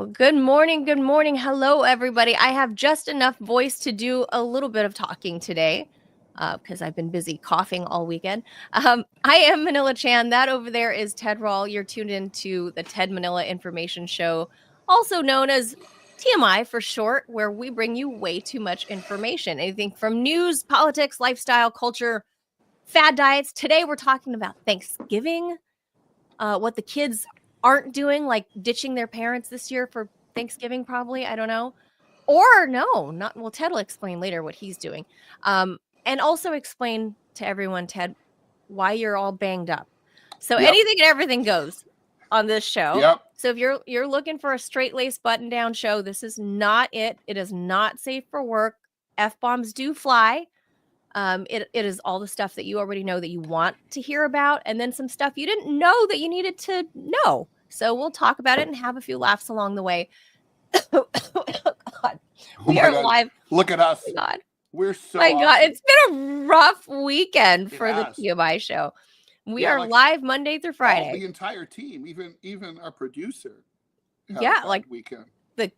Well, good morning. Good morning. Hello, everybody. I have just enough voice to do a little bit of talking today because I've been busy coughing all weekend. I am Manila Chan. That over there is Ted Rall. You're tuned into the Ted Manila Information Show, also known as TMI for short, where we bring you way too much information. Anything from news, politics, lifestyle, culture, fad diets. Today, we're talking about Thanksgiving, what the kids aren't doing, like ditching their parents this year for Thanksgiving, probably. I don't know. Or no, not well, Ted will explain later what he's doing. And also explain to everyone, Ted, why you're all banged up. So anything and everything goes on this show. Yep. So if you're looking for a straight-laced button-down show, this is not it. It is not safe for work. F-bombs do fly. It is all the stuff that you already know that you want to hear about, and then some stuff you didn't know that you needed to know. So we'll talk about it and have a few laughs along the way. God. We are live. Look at us. Oh my God. We're so My awesome. God, it's been a rough weekend for the TMI show. We are live Monday through Friday. The entire team, even our producer. Like weekend. The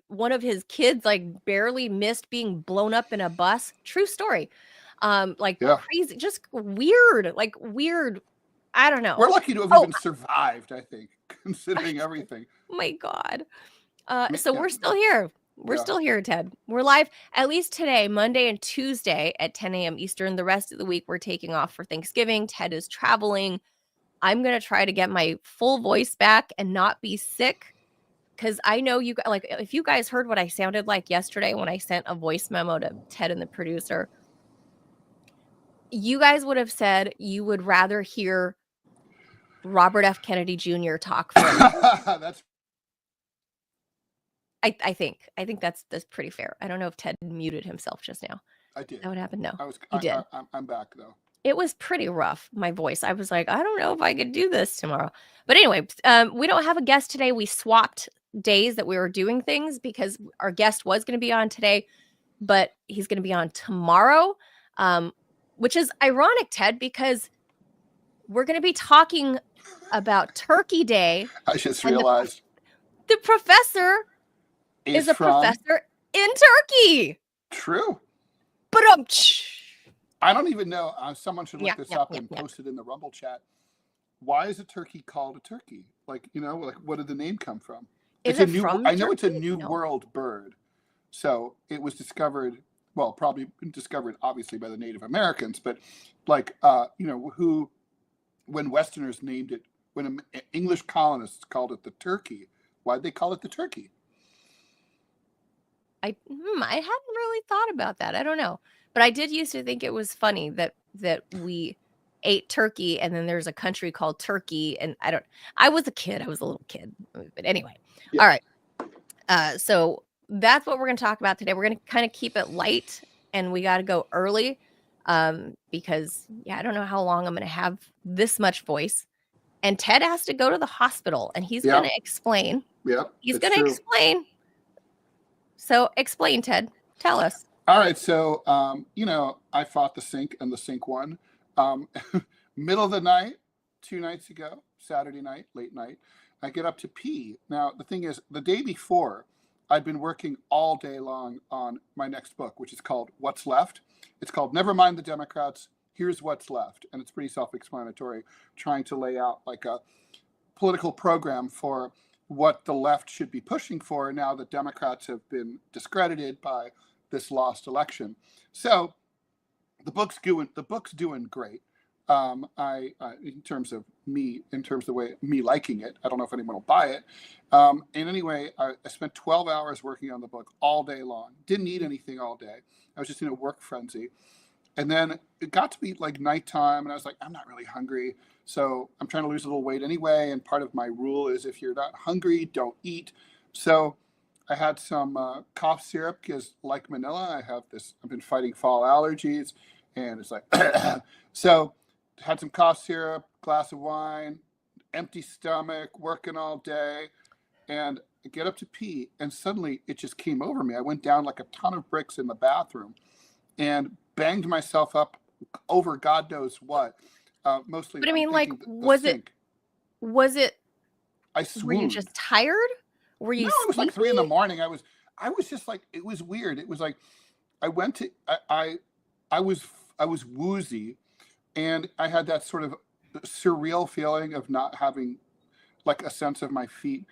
one of his kids like barely missed being blown up in a bus. True story. Crazy, just weird. I don't know. We're lucky to have even survived, I think, considering everything. Oh my God. So we're still here. We're still here, Ted. We're live at least today, Monday and Tuesday at 10 a.m. Eastern. The rest of the week, we're taking off for Thanksgiving. Ted is traveling. I'm going to try to get my full voice back and not be sick. Because I know you, like, if you guys heard what I sounded like yesterday when I sent a voice memo to Ted and the producer, you guys would have said you would rather hear Robert F. Kennedy Jr. talk for That's I think that's pretty fair. I don't know if Ted muted himself just now. I did. That would happen? No, he did. I'm back though. It was pretty rough, my voice. I was like, I don't know if I could do this tomorrow. But anyway, we don't have a guest today. We swapped days that we were doing things because our guest was going to be on today, but he's going to be on tomorrow, which is ironic, Ted, because we're going to be talking about Turkey Day. I just realized the professor is a professor in Turkey. True. But I don't even know. Someone should look this up and post it in the Rumble chat. Why is a turkey called a turkey? Like, what did the name come from? I know it's a New World bird. So it was discovered, probably discovered obviously by the Native Americans, but when Westerners named it, when English colonists called it the turkey, why'd they call it the turkey? I hadn't really thought about that. I don't know. But I did used to think it was funny that we ate turkey and then there's a country called Turkey. And I was a kid. I was a little kid. But anyway. Yeah. All right. So that's what we're going to talk about today. We're going to kind of keep it light and we got to go early because, I don't know how long I'm going to have this much voice. And Ted has to go to the hospital and he's going to explain. Yeah. He's going to explain. So explain, Ted. Tell us. All right. So, I fought the sink and the sink won. Middle of the night, 2 nights ago, Saturday night, late night, I get up to pee. Now, the thing is, the day before, I'd been working all day long on my next book, which is called What's Left. It's called Never Mind the Democrats, Here's What's Left. And it's pretty self-explanatory, trying to lay out like a political program for what the left should be pushing for now that Democrats have been discredited by this lost election. So the book's doing great. In terms of the way me liking it, I don't know if anyone will buy it. And anyway, I spent 12 hours working on the book all day long. Didn't eat anything all day. I was just in a work frenzy. And then it got to be like nighttime and I was like, I'm not really hungry. So I'm trying to lose a little weight anyway. And part of my rule is if you're not hungry, don't eat. So I had some cough syrup because like Manila, I've been fighting fall allergies and it's like, so had some cough syrup, glass of wine, empty stomach, working all day. And I get up to pee and suddenly it just came over me. I went down like a ton of bricks in the bathroom and banged myself up over God knows what. Mostly. But I mean, like, was it? I swooned. Were you just tired? Were No, you it was like 3 in the sleepy? morning. I was just like, it was weird. It was like, I went to, I was woozy, and I had that sort of surreal feeling of not having like a sense of my feet,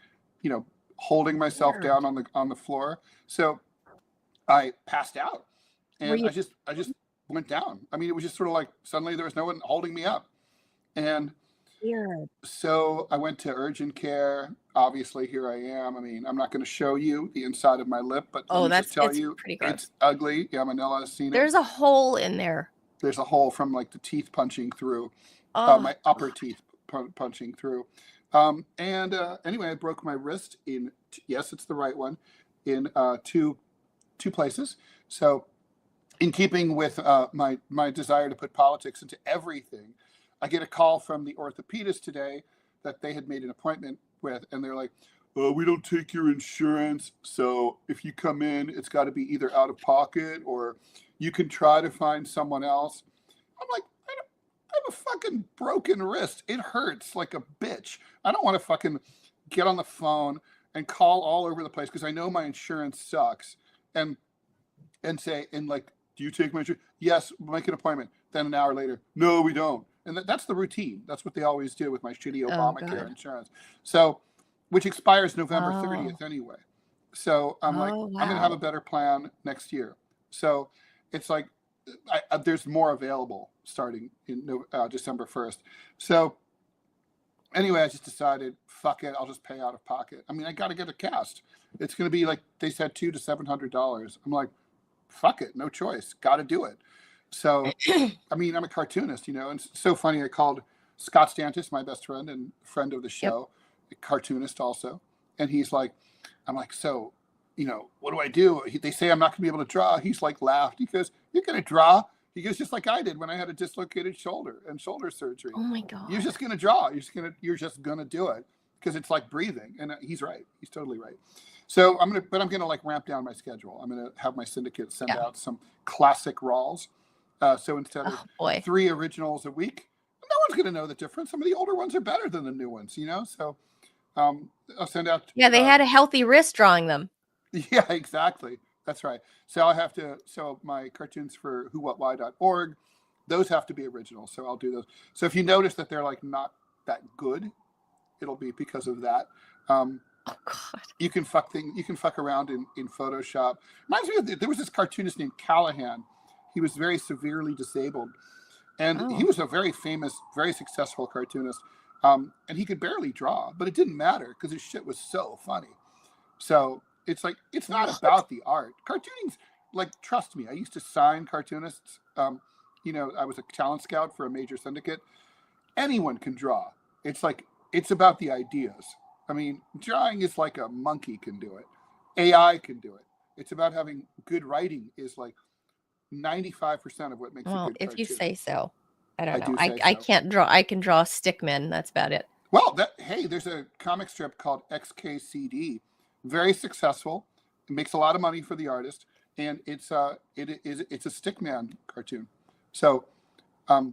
holding myself Weird. down on the floor. So I passed out, Were and you I just went down. I mean, it was just sort of like suddenly there was no one holding me up. And weird? so I went to urgent care. Obviously, here I am. I mean, I'm not going to show you the inside of my lip, but let Oh, me just tell it's you, pretty gross. it's ugly. Yeah, Manila has seen it. There's a hole in there. There's a hole from like the teeth punching through, Oh, my upper teeth punching through. And anyway, I broke my wrist in, yes, it's the right one, in two places. So, in keeping with my desire to put politics into everything, I get a call from the orthopedist today that they had made an appointment with, and they're like, we don't take your insurance, so if you come in, it's got to be either out of pocket or you can try to find someone else. I'm like, I have a fucking broken wrist. It hurts like a bitch. I don't want to fucking get on the phone and call all over the place because I know my insurance sucks, and say, and like, do you take my insurance? Yes, make an appointment. Then an hour later, no, we don't. And that's the routine. That's what they always do with my shitty oh Obamacare God. insurance. So, which expires November Oh, 30th anyway. So I'm like, oh I'm going to have a wow. better plan next year. So it's like, there's more available starting in December 1st. So anyway, I just decided, fuck it, I'll just pay out of pocket. I mean, I got to get a cast. It's going to be like, they said $200 to $700. I'm like, fuck it, no choice, got to do it. So, I mean, I'm a cartoonist, and it's so funny. I called Scott Stantis, my best friend and friend of the Yep. show, a cartoonist also, and he's like, I'm like, so, what do I do? They say I'm not going to be able to draw. He's like laughed. He goes, you're going to draw. He goes, just like I did when I had a dislocated shoulder and shoulder surgery. Oh my You're God. just going to draw. You're just going to do it because it's like breathing. And he's right. He's totally right. So I'm going to like ramp down my schedule. I'm going to have my syndicate send Yeah. out some classic Ralls. So instead of Oh boy. 3 originals a week, no one's going to know the difference. Some of the older ones are better than the new ones, So I'll send out. Yeah, they had a healthy wrist drawing them. Yeah, exactly. That's right. So I have to. So my cartoons for whowhatwhy.org, those have to be original. So I'll do those. So if you notice that they're like not that good, it'll be because of that. Oh God. You can fuck around in Photoshop. Reminds me of there was this cartoonist named Callahan. He was very severely disabled, and he Oh. was a very famous, very successful cartoonist. And he could barely draw, but it didn't matter because his shit was so funny. So it's like, it's not What? about the art. Cartooning's like, trust me, I used to sign cartoonists. I was a talent scout for a major syndicate. Anyone can draw. It's like, it's about the ideas. I mean, drawing is like a monkey can do it. AI can do it. It's about having good writing is like 95% of what makes a Well, good if you cartoon. say so. I don't I know. do say I so. can't draw. I can draw stickmen. That's about it. Well, hey, there's a comic strip called XKCD, very successful. It makes a lot of money for the artist, and it's a stickman cartoon. So, it Oh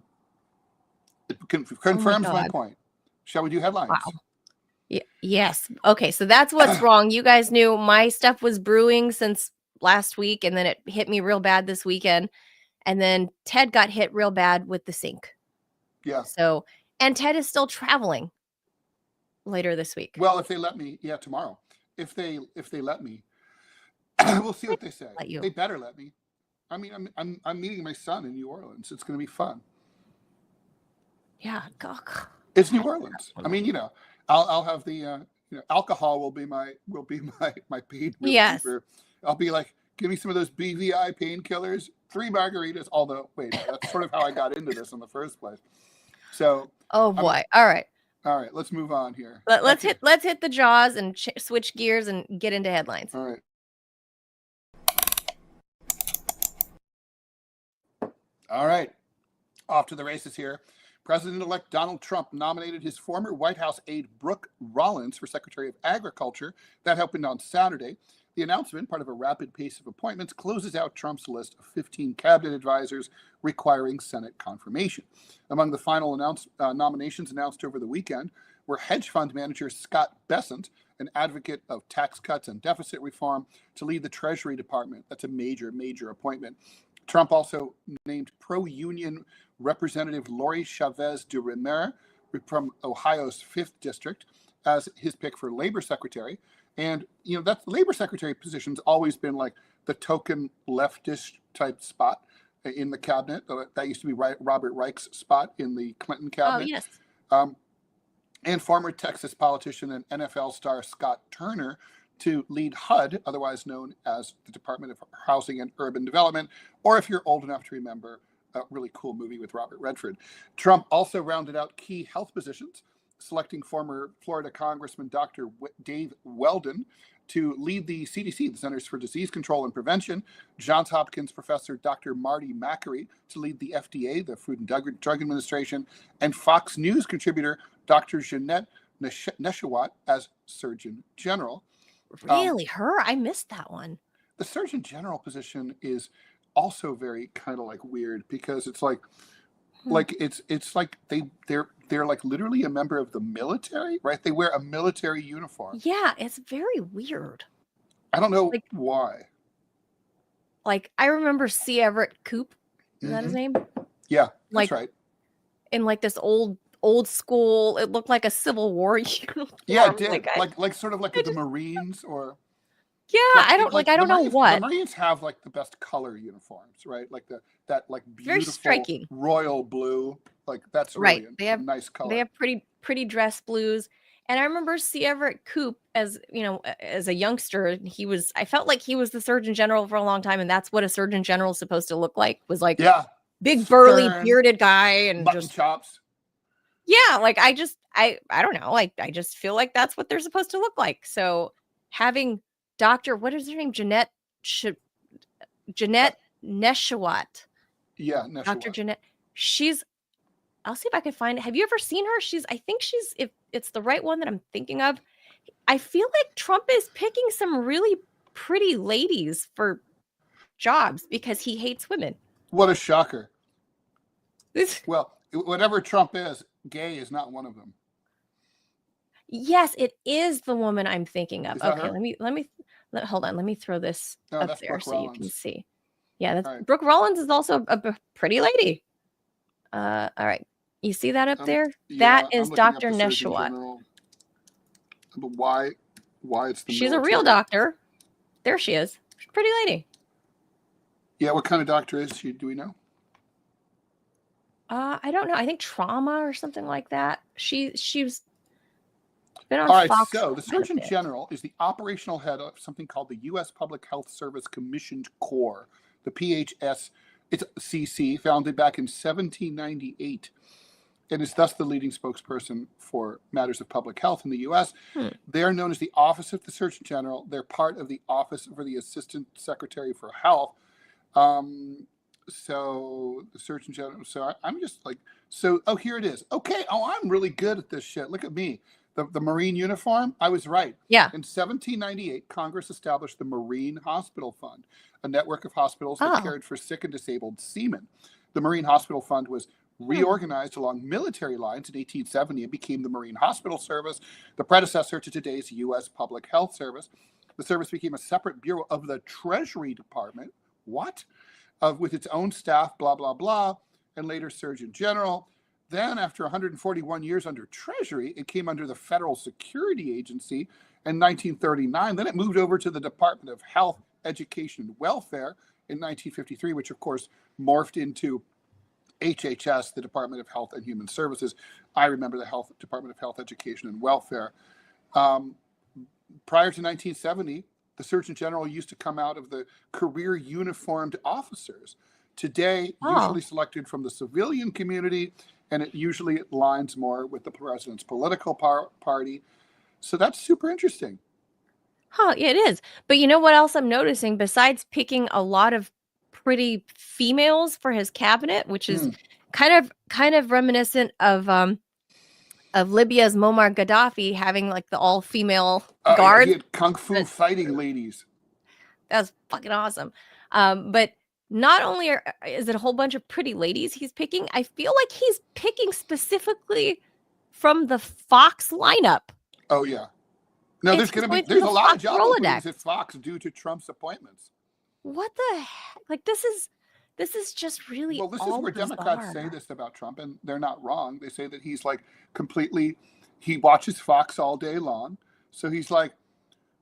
my confirms my God. point. Shall we do headlines? Wow. Yes. Okay. So that's what's wrong. You guys knew my stuff was brewing since last week, and then it hit me real bad this weekend. And then Ted got hit real bad with the sink. Yeah. So, and Ted is still traveling later this week. Well, if they let me, yeah, tomorrow. If they let me, we'll see what they say. Let you. They better let me. I mean, I'm meeting my son in New Orleans. It's going to be fun. Yeah. God. It's New Orleans. I mean, I'll have the alcohol will be my pain reliever. Yes. I'll be like, give me some of those BVI painkillers, 3 margaritas. Although, wait, that's sort of how I got into this in the first place. So, Oh boy. All right. Let's move on here. Let's hit the jaws and switch gears and get into headlines. All right. All right. Off to the races here. President-elect Donald Trump nominated his former White House aide Brooke Rollins for Secretary of Agriculture. That happened on Saturday. The announcement, part of a rapid pace of appointments, closes out Trump's list of 15 cabinet advisors requiring Senate confirmation. Among the final nominations announced over the weekend were hedge fund manager Scott Bessent an advocate of tax cuts and deficit reform, to lead the Treasury Department. That's a major, major appointment. Trump also named pro-union Representative Lori Chavez de Remer from Ohio's 5th District as his pick for labor secretary. And, that labor secretary position's always been like the token leftist type spot in the cabinet. That used to be Robert Reich's spot in the Clinton cabinet. Oh, yes. And former Texas politician and NFL star Scott Turner to lead HUD, otherwise known as the Department of Housing and Urban Development, or if you're old enough to remember, a really cool movie with Robert Redford. Trump also rounded out key health positions, selecting former Florida Congressman Dr. Dave Weldon to lead the CDC, the Centers for Disease Control and Prevention, Johns Hopkins professor Dr. Marty Makary to lead the FDA, the Food and Drug Administration, and Fox News contributor Dr. Jeanette Neshawat as Surgeon General. Really? Her? I missed that one. The Surgeon General position is also very kind of like weird because it's like it's like they're like literally a member of the military, right? They wear a military uniform. Yeah, it's very weird. I don't know why. Like, I remember C. Everett Koop. Is that his name? Yeah, that's right. In like this old school, it looked like a Civil War uniform. Yeah, it did. Like sort of like the Marines or. Yeah, I don't know what. The Marines have like the best color uniforms, right? Like that beautiful very striking royal blue. Like that's right. Really They have nice color. They have pretty dress blues. And I remember C. Everett Koop as a youngster, I felt like he was the Surgeon General for a long time, and that's what a Surgeon General is supposed to look like. Was like big burly bearded guy and mutton chops. Yeah, like I don't know, like I just feel like that's what they're supposed to look like. So having Dr. what is her name? Jeanette Neshawat. Yeah, Neshawat. Dr. Jeanette. I'll see if I can find it. Have you ever seen her? I think if it's the right one that I'm thinking of. I feel like Trump is picking some really pretty ladies for jobs because he hates women. What a shocker. Well, whatever Trump is, gay is not one of them. Yes, it is the woman I'm thinking of. Okay, her? hold on. Let me throw this up there Brooke so Rollins. you can see. Yeah, that's right. Brooke Rollins is also a pretty lady. All right. You see that up there? That is Dr. Neshawat. But why it's the She's military? a real doctor. There she is. She's a pretty lady. Yeah, what kind of doctor is she? Do we know? I don't know. I think trauma or something like that. She's been on All right, Fox. so the Surgeon General is the operational head of something called the U.S. Public Health Service Commissioned Corps, the PHS. It's CC, founded back in 1798, and is thus the leading spokesperson for matters of public health in the U.S. They are known as the Office of the Surgeon General. They're part of the Office for the Assistant Secretary for Health. So the Surgeon General. So I'm just like, here it is. Okay. Oh, I'm really good at this shit. Look at me. The Marine uniform. I was right. Yeah. In 1798, Congress established the Marine Hospital Fund, a network of hospitals that cared for sick and disabled seamen. The Marine Hospital Fund was reorganized along military lines in 1870 and became the Marine Hospital Service, the predecessor to today's U.S. Public Health Service. The service became a separate bureau of the Treasury Department. What? With its own staff, blah, blah, blah, and later Surgeon General. Then, after 141 years under Treasury, it came under the Federal Security Agency in 1939. Then it moved over to the Department of Health, Education, and Welfare in 1953, which, of course, morphed into HHS, the Department of Health and Human Services. I remember the Department of Health, Education, and Welfare. Prior to 1970, the Surgeon General used to come out of the career uniformed officers. Today, usually selected from the civilian community, and it usually aligns more with the president's political party. So that's super interesting. Huh, yeah, it is. But you know what else I'm noticing? Besides picking a lot of pretty females for his cabinet, which is kind of reminiscent of Libya's Muammar Gaddafi having like the all-female guard. He had kung fu fighting ladies. That's fucking awesome. But not only is it a whole bunch of pretty ladies he's picking, I feel like he's picking specifically from the Fox lineup. Oh, yeah. No, It's there's going through there's the a lot of Fox job Rolodex. openings at Fox due to Trump's appointments. What the heck? Like, this is just really Well, this is all where Democrats say bizarre. this about Trump, and they're not wrong. They say that he's like completely, he watches Fox all day long. So he's like,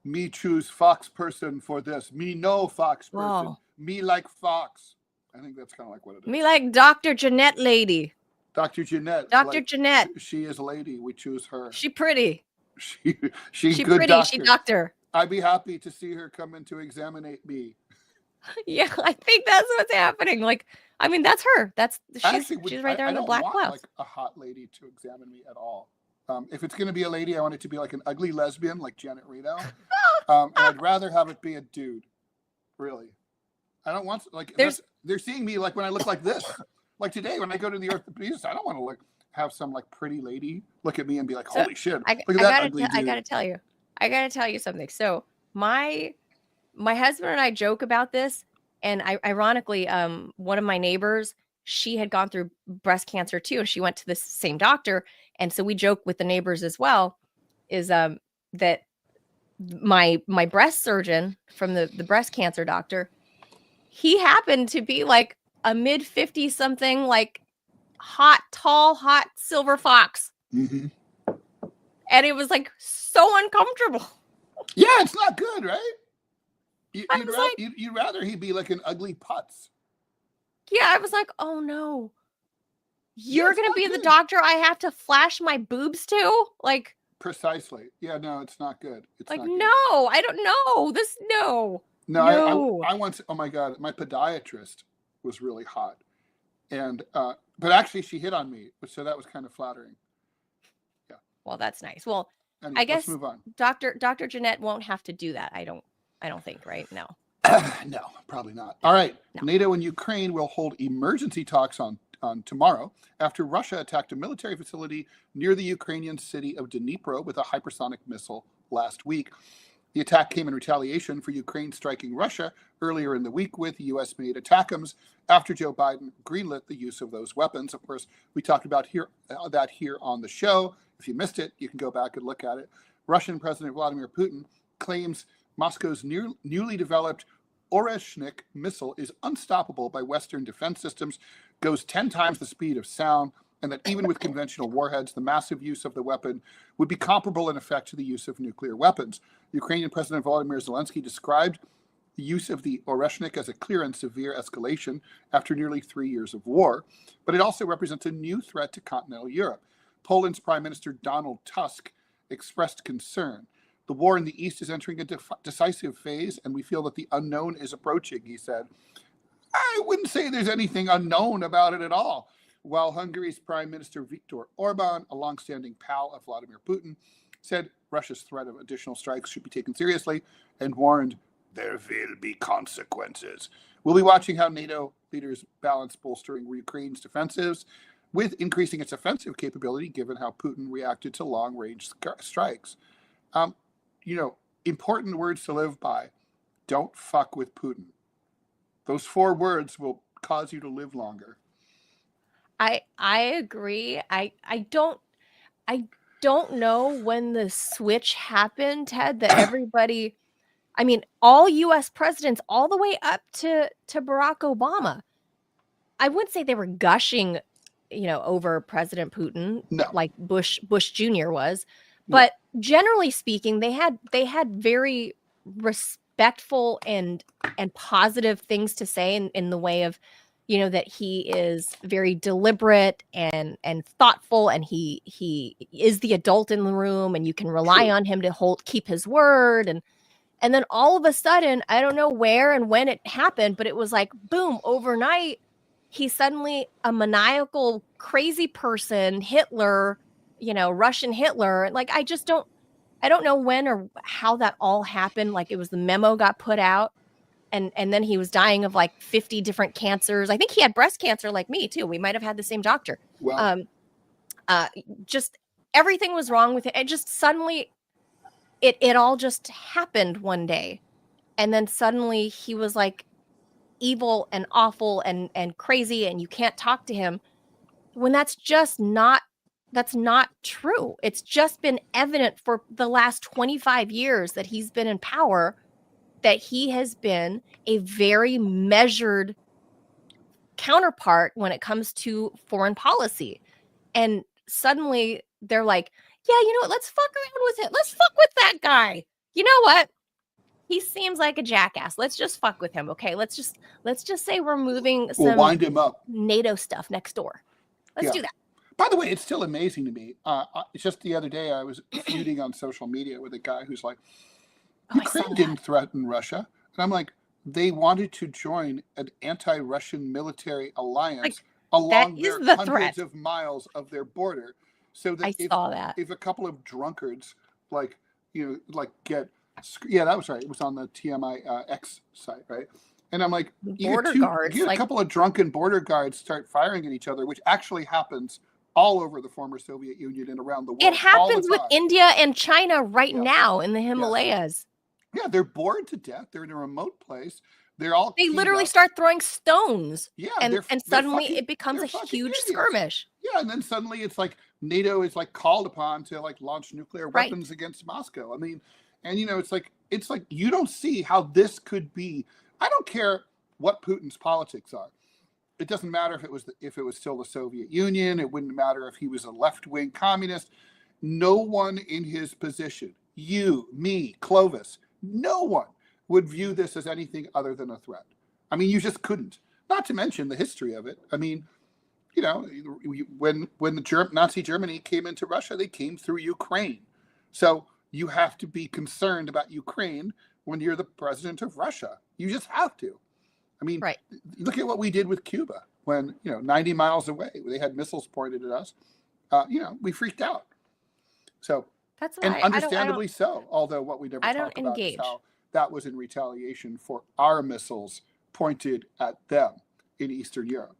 me choose Fox person for this. Me no Fox person. Wow. Me like Fox. I think that's kind of like what it is. Me like Dr. Jeanette lady. Dr. Jeanette. Dr. Like, Jeanette. She is a lady. We choose her. She pretty. She's She good pretty. doctor. She doctor. I'd be happy to see her come in to examine me. Yeah, I think that's what's happening. Like, I mean, that's her. She's right there in the black clouds. I don't want like a hot lady to examine me at all. If it's going to be a lady, I want it to be like an ugly lesbian, like Janet Reno. And I'd rather have it be a dude. Really, I don't want like they're seeing me like when I look like this. Like today, when I go to the orthopedist, I don't want to have some like pretty lady look at me and be like, "Holy shit, look at that ugly dude." I gotta tell you something. So my husband and I joke about this, and ironically, one of my neighbors, she had gone through breast cancer too, and she went to the same doctor, and so we joke with the neighbors as well, is that my breast surgeon from the breast cancer doctor, he happened to be like a mid-50 something, like tall, hot silver fox. Mm-hmm. And it was like so uncomfortable. Yeah, it's not good, right? You'd rather he be like an ugly putz. Yeah, I was like, oh no. You're going to be the doctor I have to flash my boobs to? Like, precisely. Yeah, no, it's not good. It's like, not good. no, I don't know. No. I once, oh my God, my podiatrist was really hot. And, but actually she hit on me, so that was kind of flattering. Yeah. Well, that's nice. Well, anyway, I guess let's move on. Dr. Jeanette won't have to do that. I don't think, right? No. No, probably not. All right. No. NATO and Ukraine will hold emergency talks on tomorrow after Russia attacked a military facility near the Ukrainian city of Dnipro with a hypersonic missile last week. The attack came in retaliation for Ukraine striking Russia earlier in the week with US-made ATACMS after Joe Biden greenlit the use of those weapons. Of course, we talked about that here on the show. If you missed it, you can go back and look at it. Russian President Vladimir Putin claims Moscow's newly developed Oreshnik missile is unstoppable by Western defense systems, goes 10 times the speed of sound, and that even with conventional warheads, the massive use of the weapon would be comparable in effect to the use of nuclear weapons. Ukrainian President Volodymyr Zelensky described the use of the Oreshnik as a clear and severe escalation after nearly 3 years of war, but it also represents a new threat to continental Europe. Poland's Prime Minister Donald Tusk expressed concern. The war in the East is entering a decisive phase, and we feel that the unknown is approaching, he said. I wouldn't say there's anything unknown about it at all. While Hungary's Prime Minister Viktor Orban, a longstanding pal of Vladimir Putin, said Russia's threat of additional strikes should be taken seriously and warned there will be consequences. We'll be watching how NATO leaders balance bolstering Ukraine's defensives with increasing its offensive capability, given how Putin reacted to long-range strikes. Important words to live by. Don't fuck with Putin. Those 4 words will cause you to live longer. I agree. I don't know when the switch happened, Ted, that everybody, I mean, all US presidents all the way up to Barack Obama, I wouldn't say they were gushing, over President Putin, no. like Bush Jr. was. But generally speaking, they had very respectful and positive things to say in the way of, that he is very deliberate and thoughtful, and he is the adult in the room, and you can rely on him to keep his word. And then all of a sudden, I don't know where and when it happened, but it was like, boom, overnight, he's suddenly a maniacal, crazy person, Hitler, Russian Hitler. Like, I don't know when or how that all happened. Like, it was the memo got put out, and then he was dying of like 50 different cancers. I think he had breast cancer like me too. We might have had the same doctor. Wow. Just everything was wrong with it. It just suddenly, it all just happened one day. And then suddenly he was like evil and awful and crazy, and you can't talk to him, when that's just not That's not true. It's just been evident for the last 25 years that he's been in power, that he has been a very measured counterpart when it comes to foreign policy. And suddenly they're like, yeah, you know what? Let's fuck around with it. Let's fuck with that guy. You know what? He seems like a jackass. Let's just fuck with him. Okay. Let's just say we're moving some We'll wind him up. NATO stuff next door. Let's do that. By the way, it's still amazing to me. Just the other day, I was feuding on social media with a guy who's like, Ukraine didn't threaten Russia. And I'm like, they wanted to join an anti-Russian military alliance along their hundreds of miles of their border. So that if a couple of drunkards get, that was right. It was on the TMI X site, right? And I'm like, you get a couple of drunken border guards start firing at each other, which actually happens all over the former Soviet Union and around the world. It happens with India and China right now in the Himalayas. Yeah, they're bored to death. They're in a remote place. They literally start throwing stones. Yeah, and suddenly it becomes a huge skirmish. Yeah, and then suddenly it's like NATO is like called upon to like launch nuclear weapons against Moscow. I mean, and it's like you don't see how this could be. I don't care what Putin's politics are. It doesn't matter if it was still the Soviet Union. It wouldn't matter if he was a left-wing communist. No one in his position, you, me, Clovis, no one would view this as anything other than a threat. I mean, you just couldn't. Not to mention the history of it. I mean, when the Nazi Germany came into Russia, they came through Ukraine. So you have to be concerned about Ukraine when you're the president of Russia. You just have to. I mean, look at what we did with Cuba when, 90 miles away, they had missiles pointed at us. We freaked out. So, that's and understandably so, although what we never talk about is how that was in retaliation for our missiles pointed at them in Eastern Europe.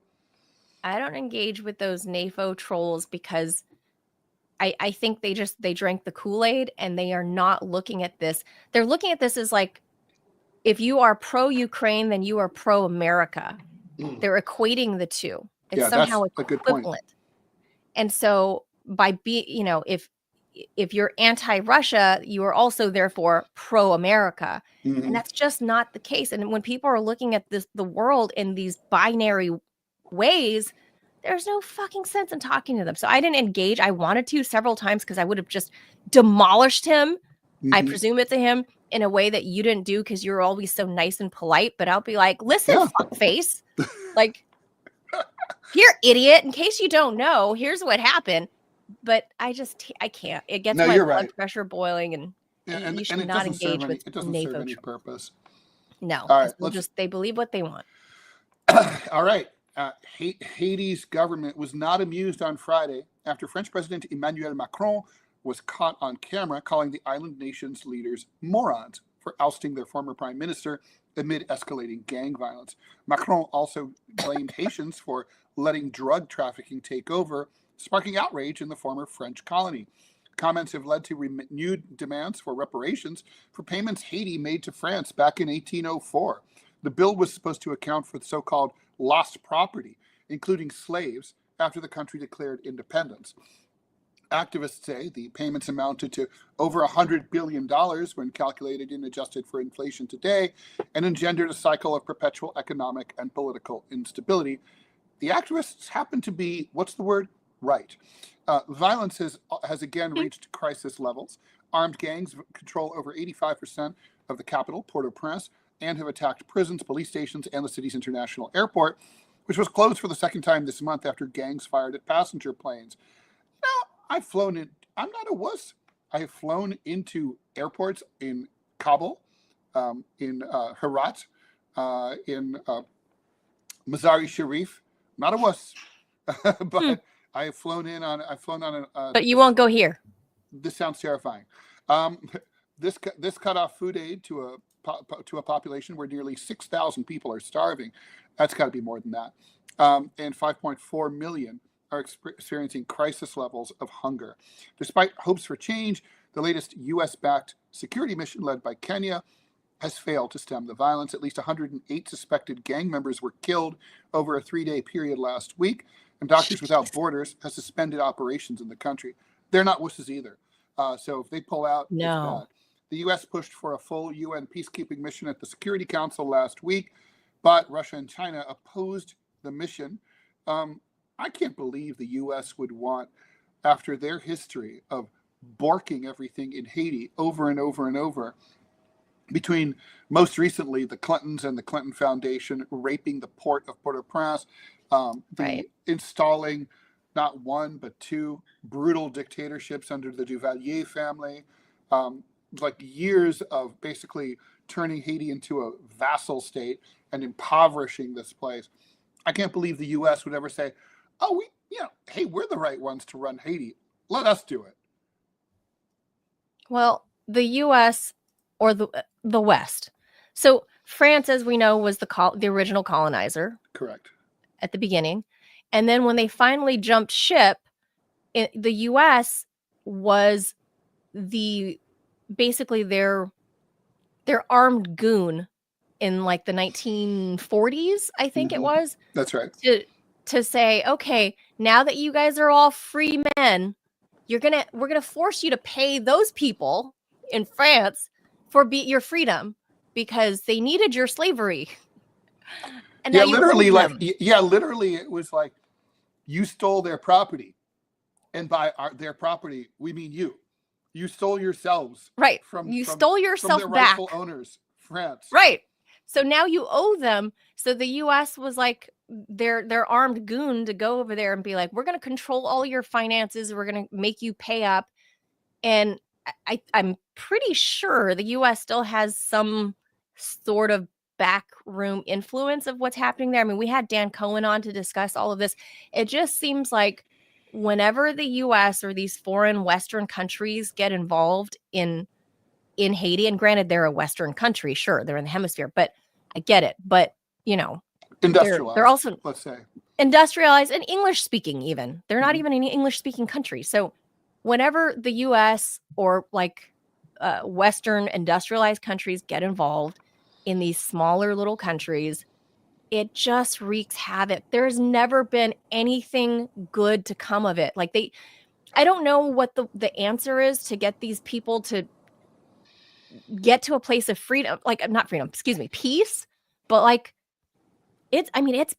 I don't engage with those NAFO trolls because I think they drank the Kool-Aid and they are not looking at this. They're looking at this as like, if you are pro-Ukraine, then you are pro-America. They're equating the two. It's somehow equivalent. And so by if you're anti-Russia, you are also therefore pro-America. And that's just not the case. And when people are looking at the world in these binary ways, there's no fucking sense in talking to them. So I didn't engage. I wanted to several times because I would have just demolished him. I presume it to him in a way that you didn't do because you're always so nice and polite. But I'll be like, listen, fuckface, like, here, idiot. In case you don't know, here's what happened. But I can't. It gets my blood pressure boiling, and you should not engage with it doesn't serve any purpose. No, they believe what they want. All right. Haiti's government was not amused on Friday after French President Emmanuel Macron was caught on camera calling the island nation's leaders morons for ousting their former prime minister amid escalating gang violence. Macron also blamed Haitians for letting drug trafficking take over, sparking outrage in the former French colony. Comments have led to renewed demands for reparations for payments Haiti made to France back in 1804. The bill was supposed to account for the so-called lost property, including slaves, after the country declared independence. Activists say the payments amounted to over $100 billion when calculated and adjusted for inflation today, and engendered a cycle of perpetual economic and political instability. The activists happen to be, right. Violence has again reached crisis levels. Armed gangs control over 85% of the capital, Port-au-Prince, and have attacked prisons, police stations, and the city's international airport, which was closed for the second time this month after gangs fired at passenger planes. I've flown in. I'm not a wuss. I have flown into airports in Kabul, in Herat, in Mazar-e Sharif. Not a wuss, but I have flown in on. I've flown on a. But you won't go here. This sounds terrifying. This cut off food aid to a population where nearly 6,000 people are starving. That's got to be more than that. And 5.4 million are experiencing crisis levels of hunger. Despite hopes for change, the latest U.S.-backed security mission led by Kenya has failed to stem the violence. At least 108 suspected gang members were killed over a 3-day period last week. And Doctors Without Borders has suspended operations in the country. They're not wusses either. So if they pull out, it's No. bad. The U.S. pushed for a full UN peacekeeping mission at the Security Council last week, but Russia and China opposed the mission. I can't believe the U.S. would want, after their history of borking everything in Haiti over and over and over, between most recently the Clintons and the Clinton Foundation raping the port of Port-au-Prince, installing not one but two brutal dictatorships under the Duvalier family, like years of basically turning Haiti into a vassal state and impoverishing this place. I can't believe the U.S. would ever say, "Oh, hey, we're the right ones to run Haiti. Let us do it." Well, the U.S. or the West. So France, as we know, was the original colonizer. Correct. At the beginning. And then when they finally jumped ship, the U.S. was basically their armed goon in like the 1940s, I think it was. That's right. To say, okay, now that you guys are all free men, we're gonna force you to pay those people in France for your freedom because they needed your slavery. And yeah, literally, literally, it was like you stole their property, and by their property, we mean you. You stole yourselves, right? Stole yourself from their back. rightful owners, France, right? So now you owe them. So the U.S. was like their armed goon to go over there and be like, we're going to control all your finances. We're going to make you pay up. And I'm pretty sure the U.S. still has some sort of backroom influence of what's happening there. I mean, we had Dan Cohen on to discuss all of this. It just seems like whenever the U.S. or these foreign Western countries get involved in Haiti, and granted, they're a Western country, sure, they're in the hemisphere, but I get it. But, industrialized, they're also, let's say, industrialized and English speaking even. They're not even an English speaking country. So whenever the U.S. or like Western industrialized countries get involved in these smaller little countries, it just wreaks havoc. There's never been anything good to come of it. Like I don't know what the answer is to get these people to get to a place of freedom, like not freedom, excuse me, peace. But like, it's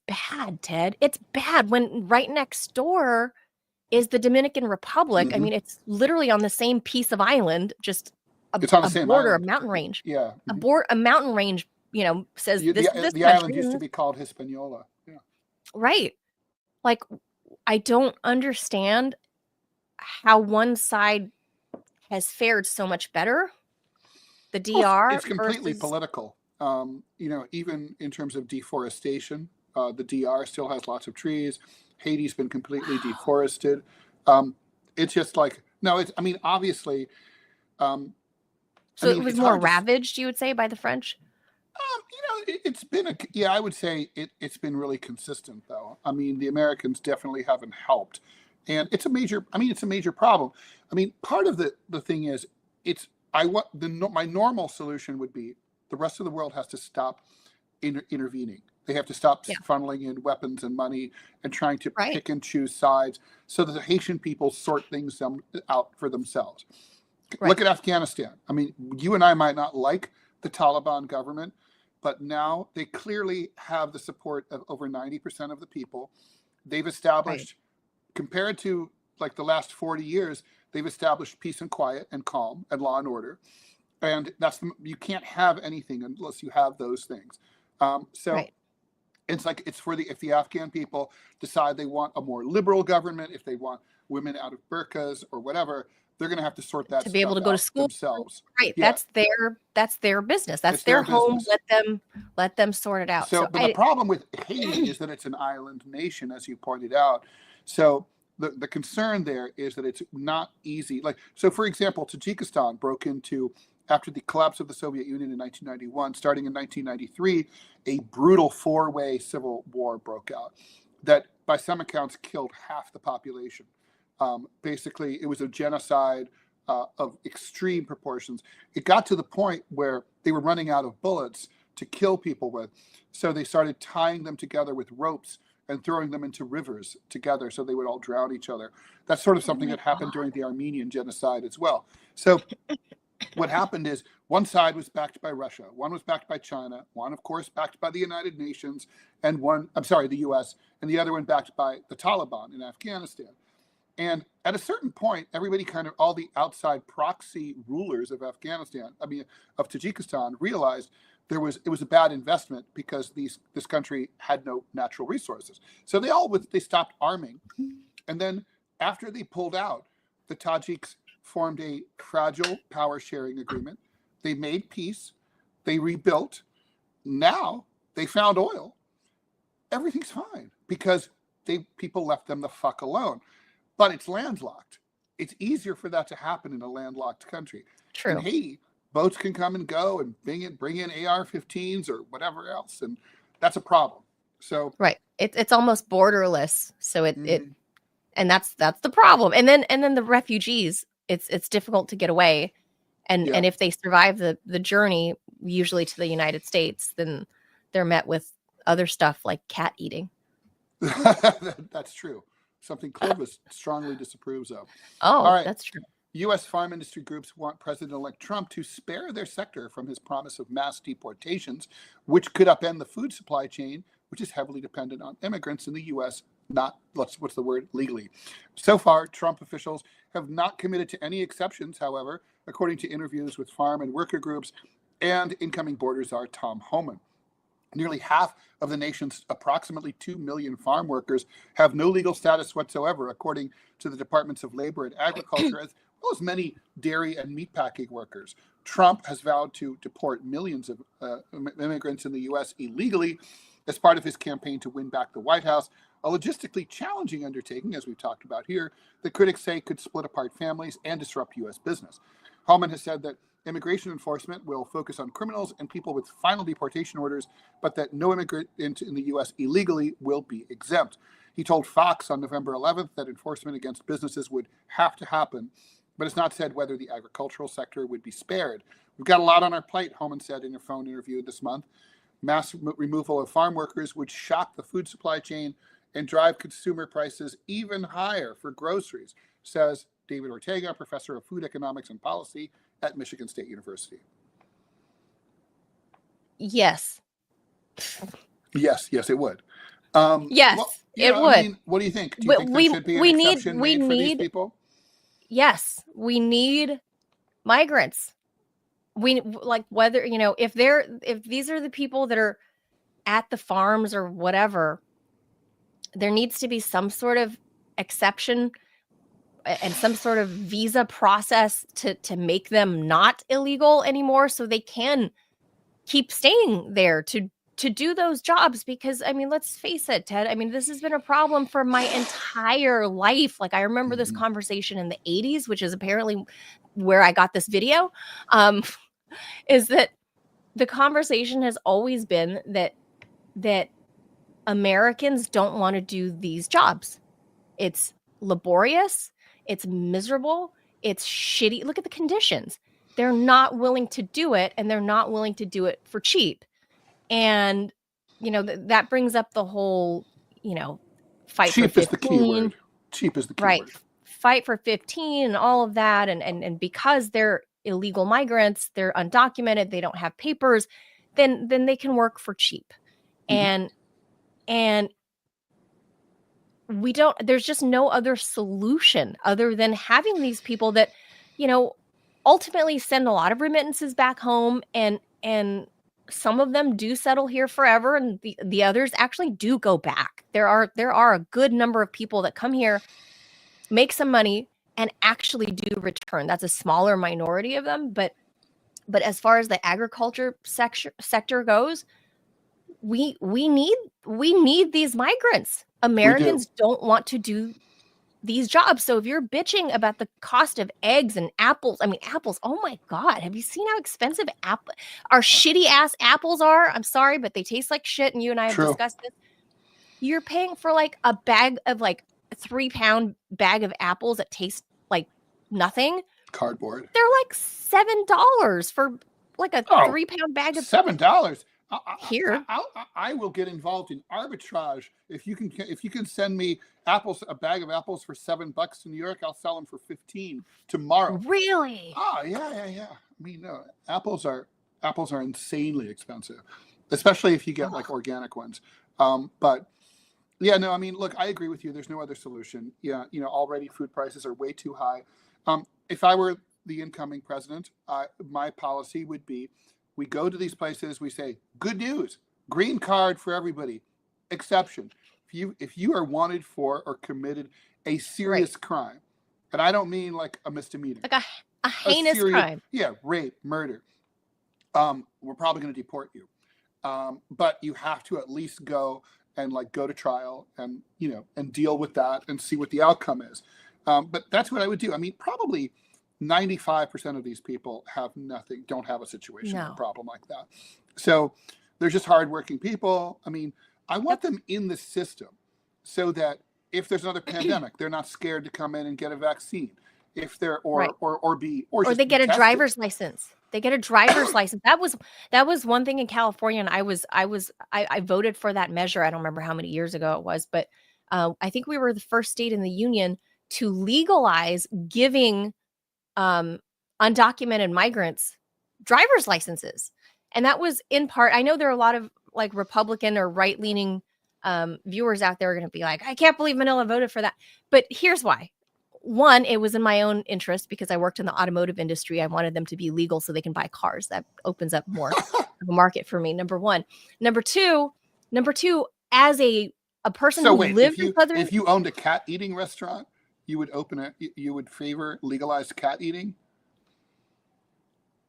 bad, Ted. It's bad when right next door is the Dominican Republic. I mean, it's literally on the same piece of island, just it's on the same border, island. a mountain range. Yeah. A mountain range, says the island used to be called Hispaniola. Yeah. Right. Like, I don't understand how one side has fared so much better. The DR. It's completely political. Even in terms of deforestation, the DR still has lots of trees. Haiti's been completely deforested. It's just like, no, obviously. So it was more ravaged, you would say, by the French? It's been I would say it's been really consistent, though. I mean, the Americans definitely haven't helped. And it's a major problem. I mean, part of the thing is, my normal solution would be the rest of the world has to stop intervening. They have to stop funneling in weapons and money and trying to pick and choose sides so that the Haitian people sort things out for themselves. Right. Look at Afghanistan. I mean, you and I might not like the Taliban government, but now they clearly have the support of over 90% of the people. They've established, compared to like the last 40 years, they've established peace and quiet and calm and law and order. And you can't have anything unless you have those things. It's like if the Afghan people decide they want a more liberal government, if they want women out of burqas or whatever, they're going to have to sort that to be able to go to school themselves. Right. Yeah. That's their business. That's their home. Business. Let them sort it out. But the problem with Haiti is that it's an island nation, as you pointed out. So the concern there is that it's not easy. Like, so for example, Tajikistan broke into, after the collapse of the Soviet Union in 1991, starting in 1993, a brutal 4-way civil war broke out that by some accounts killed half the population. Basically, it was a genocide of extreme proportions. It got to the point where they were running out of bullets to kill people with. So they started tying them together with ropes and throwing them into rivers together so they would all drown each other. That's sort of Oh something my that happened God. during the Armenian genocide as well. So what happened is one side was backed by Russia, one was backed by China, one, of course, backed by the United Nations, and the US, and the other one backed by the Taliban in Afghanistan. And at a certain point, everybody all the outside proxy rulers of of Tajikistan realized it was a bad investment because this country had no natural resources. So they stopped arming. And then after they pulled out, the Tajiks formed a fragile power sharing agreement. They made peace. They rebuilt. Now they found oil. Everything's fine because people left them the fuck alone. But it's landlocked. It's easier for that to happen in a landlocked country. True. In Haiti, boats can come and go and bring in AR-15s or whatever else, and that's a problem. So right, it's almost borderless. So and that's the problem. And then the refugees, it's difficult to get away, and if they survive the journey, usually to the United States, then they're met with other stuff like cat eating. That's true. Something Clovis strongly disapproves of. Oh, all right. That's true. U.S. farm industry groups want President-elect Trump to spare their sector from his promise of mass deportations, which could upend the food supply chain, which is heavily dependent on immigrants in the U.S., legally. So far, Trump officials have not committed to any exceptions, however, according to interviews with farm and worker groups and incoming border czar Tom Homan. Nearly half of the nation's approximately 2 million farm workers have no legal status whatsoever, according to the Departments of Labor and Agriculture, as well as many dairy and meatpacking workers. Trump has vowed to deport millions of immigrants in the U.S. illegally as part of his campaign to win back the White House, a logistically challenging undertaking, as we've talked about here, that critics say could split apart families and disrupt U.S. business. Homan has said that immigration enforcement will focus on criminals and people with final deportation orders, but that no immigrant in the U.S. illegally will be exempt. He told Fox on November 11th that enforcement against businesses would have to happen, but it's not said whether the agricultural sector would be spared. We've got a lot on our plate, Homan said in a phone interview this month. Mass removal of farm workers would shock the food supply chain and drive consumer prices even higher for groceries, says David Ortega, professor of food economics and policy at Michigan State University. Yes. Yes, it would. Yes, it would. I mean, what do you think? Do you think there should be an exception made for these people? Yes, we need migrants. We whether, if these are the people that are at the farms or whatever, there needs to be some sort of exception and some sort of visa process to make them not illegal anymore, so they can keep staying there to do those jobs. Because let's face it, Ted, this has been a problem for my entire life. I remember this conversation in the 80s, which is apparently where I got this video, is that the conversation has always been that Americans don't want to do these jobs. It's laborious. It's miserable. It's shitty. Look at the conditions. They're not willing to do it, and they're not willing to do it for cheap. And, that brings up the whole, fight cheap for 15. Is the key word. Cheap is the key right. word. Fight for 15 and all of that. And because they're illegal migrants, they're undocumented, they don't have papers, then they can work for cheap. And there's just no other solution other than having these people that, ultimately send a lot of remittances back home, and some of them do settle here forever, and the others actually do go back. There are a good number of people that come here, make some money, and actually do return. That's a smaller minority of them, but as far as the agriculture sector goes, we need these migrants. Americans don't want to do these jobs. So if you're bitching about the cost of eggs and apples, apples, oh my God, have you seen how expensive our shitty ass apples are? I'm sorry, but they taste like shit. And you and I have discussed this. You're paying for a bag of a 3-pound bag of apples that taste like nothing. Cardboard. They're $7 for a 3-pound bag of $7. here. I will get involved in arbitrage if you can send me apples, a bag of apples for $7 in New York. I'll sell them for 15 tomorrow. Really? Yeah. I mean, no, apples are insanely expensive, especially if you get like organic ones. But yeah, no, I mean, look, I agree with you. There's no other solution. Yeah, already food prices are way too high. If I were the incoming president, my policy would be, we go to these places, we say, good news, green card for everybody, exception. If you are wanted for or committed a serious crime, and I don't mean like a misdemeanor, like a heinous crime. Yeah, rape, murder. We're probably going to deport you. But you have to at least go and like go to trial and and deal with that and see what the outcome is. But that's what I would do. I mean, probably 95% of these people don't have a situation or a problem like that. So they're just hardworking people. I mean, I want them in the system so that if there's another pandemic, they're not scared to come in and get a vaccine. If they're or they get a driver's license. They get a driver's license. That was one thing in California, and I voted for that measure. I don't remember how many years ago it was, but I think we were the first state in the union to legalize giving undocumented migrants driver's licenses. And that was in part, I know there are a lot of like Republican or right-leaning viewers out there are going to be like, I can't believe Manila voted for that. But here's why. One, it was in my own interest because I worked in the automotive industry. I wanted them to be legal so they can buy cars. That opens up more of a market for me. Number one. Number two, as a person who lived in Southern... If you owned a cat eating restaurant, you would favor legalized cat eating?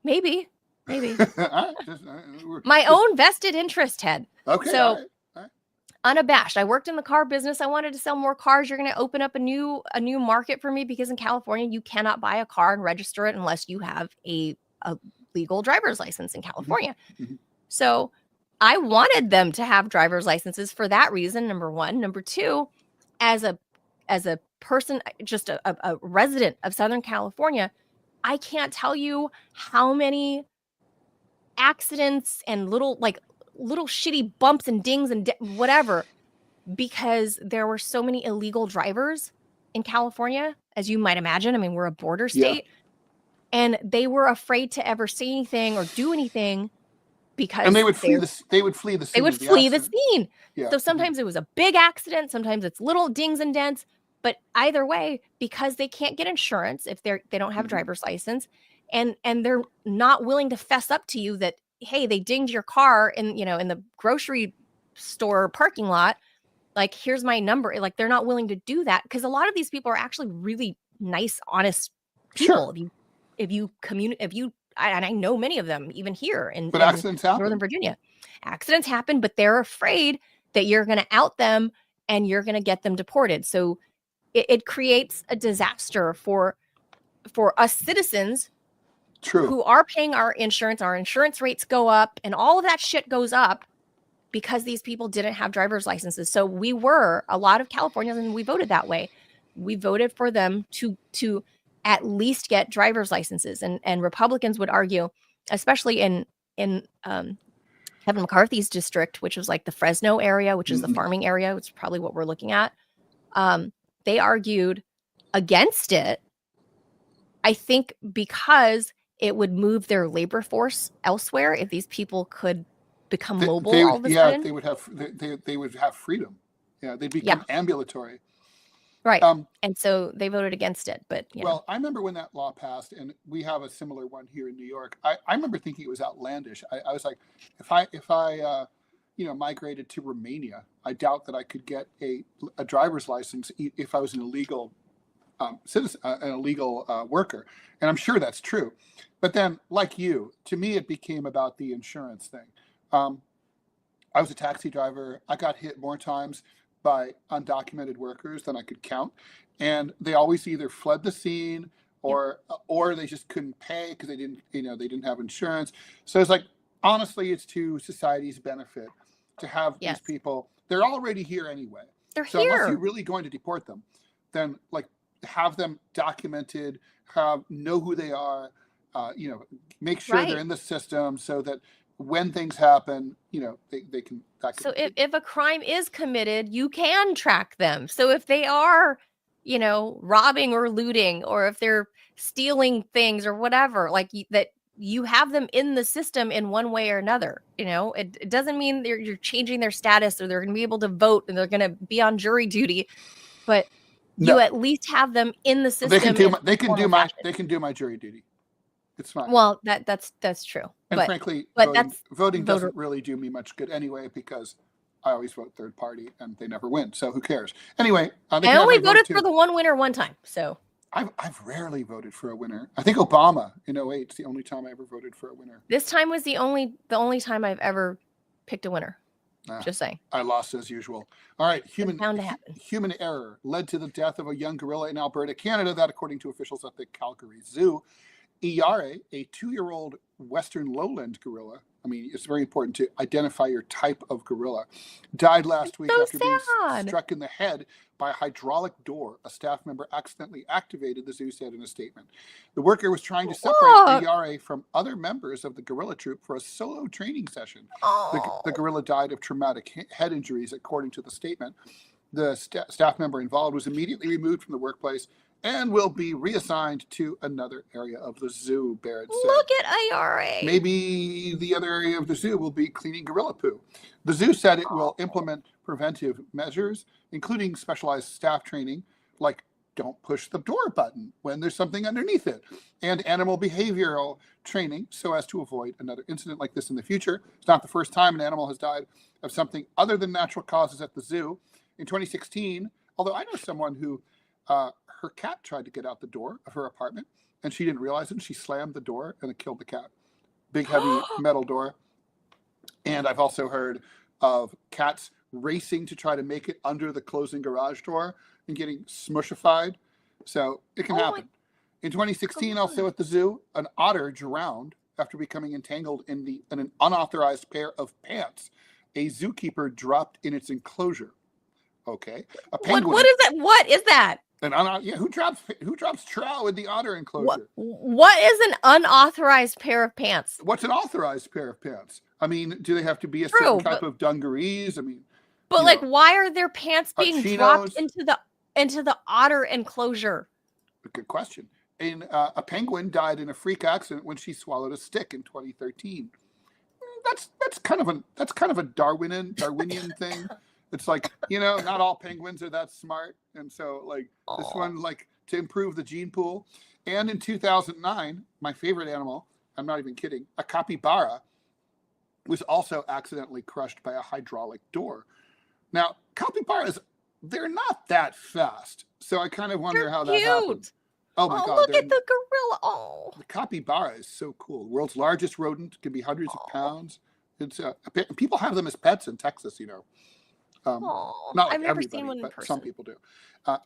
Maybe. My own vested interest, Ted. Okay. So all right. Unabashed. I worked in the car business. I wanted to sell more cars. You're going to open up a new market for me because in California, you cannot buy a car and register it unless you have a legal driver's license in California. Mm-hmm. So I wanted them to have driver's licenses for that reason, number one. Number two, as a person, just a resident of Southern California, I can't tell you how many accidents and little shitty bumps and dings and whatever, because there were so many illegal drivers in California, as you might imagine. I mean, we're a border state, and they were afraid to ever say anything or do anything because they would flee the scene. Yeah. So sometimes it was a big accident, sometimes it's little dings and dents, but either way, because they can't get insurance if they don't have a driver's license, and they're not willing to fess up to you that, hey, they dinged your car in the grocery store parking lot. Like, here's my number. Like, they're not willing to do that because a lot of these people are actually really nice, honest people. Sure. And I know many of them even here in accidents happen. Northern Virginia. Accidents happen, but they're afraid that you're going to out them and you're going to get them deported. So it creates a disaster for us citizens. True. Who are paying our insurance rates go up, and all of that shit goes up because these people didn't have driver's licenses. So a lot of Californians, and we voted that way. We voted for them to at least get driver's licenses. And Republicans would argue, especially in Kevin McCarthy's district, which was like the Fresno area, which is the farming area, which is probably what we're looking at. They argued against it, I think, because it would move their labor force elsewhere if these people could become mobile all of a sudden. They would have freedom. Yeah, they'd become ambulatory. Right. And so they voted against it. But well, I remember when that law passed, and we have a similar one here in New York. I remember thinking it was outlandish. I was like, if I migrated to Romania, I doubt that I could get a driver's license if I was an illegal citizen, an illegal worker. And I'm sure that's true. But then, like you, to me, it became about the insurance thing. I was a taxi driver. I got hit more times by undocumented workers than I could count. And they always either fled the scene or they just couldn't pay because they didn't have insurance. So it's like, honestly, it's to society's benefit to have these people. They're already here anyway. They're here. Unless you're really going to deport them, then have them documented, know who they are, make sure they're in the system so that when things happen, they can. So if a crime is committed, you can track them. So if they are, robbing or looting, or if they're stealing things or whatever, like that, you have them in the system in one way or another. It doesn't mean you're changing their status or they're going to be able to vote and they're going to be on jury duty, but you at least have them in the system. They can do my jury duty. It's fine. Well, that's true. And frankly, voting doesn't really do me much good anyway, because I always vote third party and they never win. So who cares? Anyway, I only voted for the one winner one time. So I've rarely voted for a winner. I think Obama in 2008 is the only time I ever voted for a winner. This time was the only time I've ever picked a winner. Just saying. I lost as usual. All right. Human error led to the death of a young gorilla in Alberta, Canada. That, according to officials at the Calgary Zoo. Iare, a 2-year-old Western lowland gorilla, it's very important to identify your type of gorilla, died last week after being struck in the head by a hydraulic door. A staff member accidentally activated, the zoo said in a statement. The worker was trying to separate Iare from other members of the gorilla troop for a solo training session. The gorilla died of traumatic head injuries, according to the statement. The staff member involved was immediately removed from the workplace and will be reassigned to another area of the zoo, Barrett said. Look at IRA. Maybe the other area of the zoo will be cleaning gorilla poo. The zoo said it will implement preventive measures, including specialized staff training, like don't push the door button when there's something underneath it, and animal behavioral training so as to avoid another incident like this in the future. It's not the first time an animal has died of something other than natural causes at the zoo. In 2016, although I know someone who her cat tried to get out the door of her apartment and she didn't realize it, and she slammed the door and it killed the cat. Big, heavy metal door. And I've also heard of cats racing to try to make it under the closing garage door and getting smushified. So it can happen. In 2016, also at the zoo, an otter drowned after becoming entangled in an unauthorized pair of pants a zookeeper dropped in its enclosure. Okay. A penguin. What is that? What is that? Who drops trow in the otter enclosure? What is an unauthorized pair of pants? What's an authorized pair of pants? Do they have to be a certain type of dungarees? But why are their pants being dropped into the otter enclosure? Good question. A penguin died in a freak accident when she swallowed a stick in 2013. That's kind of a Darwinian thing. It's like, not all penguins are that smart. And so this one, to improve the gene pool. And in 2009, my favorite animal, I'm not even kidding, a capybara was also accidentally crushed by a hydraulic door. Now, capybaras, they're not that fast. So I kind of wonder how that happened. Oh my God. Look at the gorilla. Oh. The capybara is so cool. The world's largest rodent, can be hundreds of pounds. It's people have them as pets in Texas, Not like I've never everybody, seen one in but person. some people do.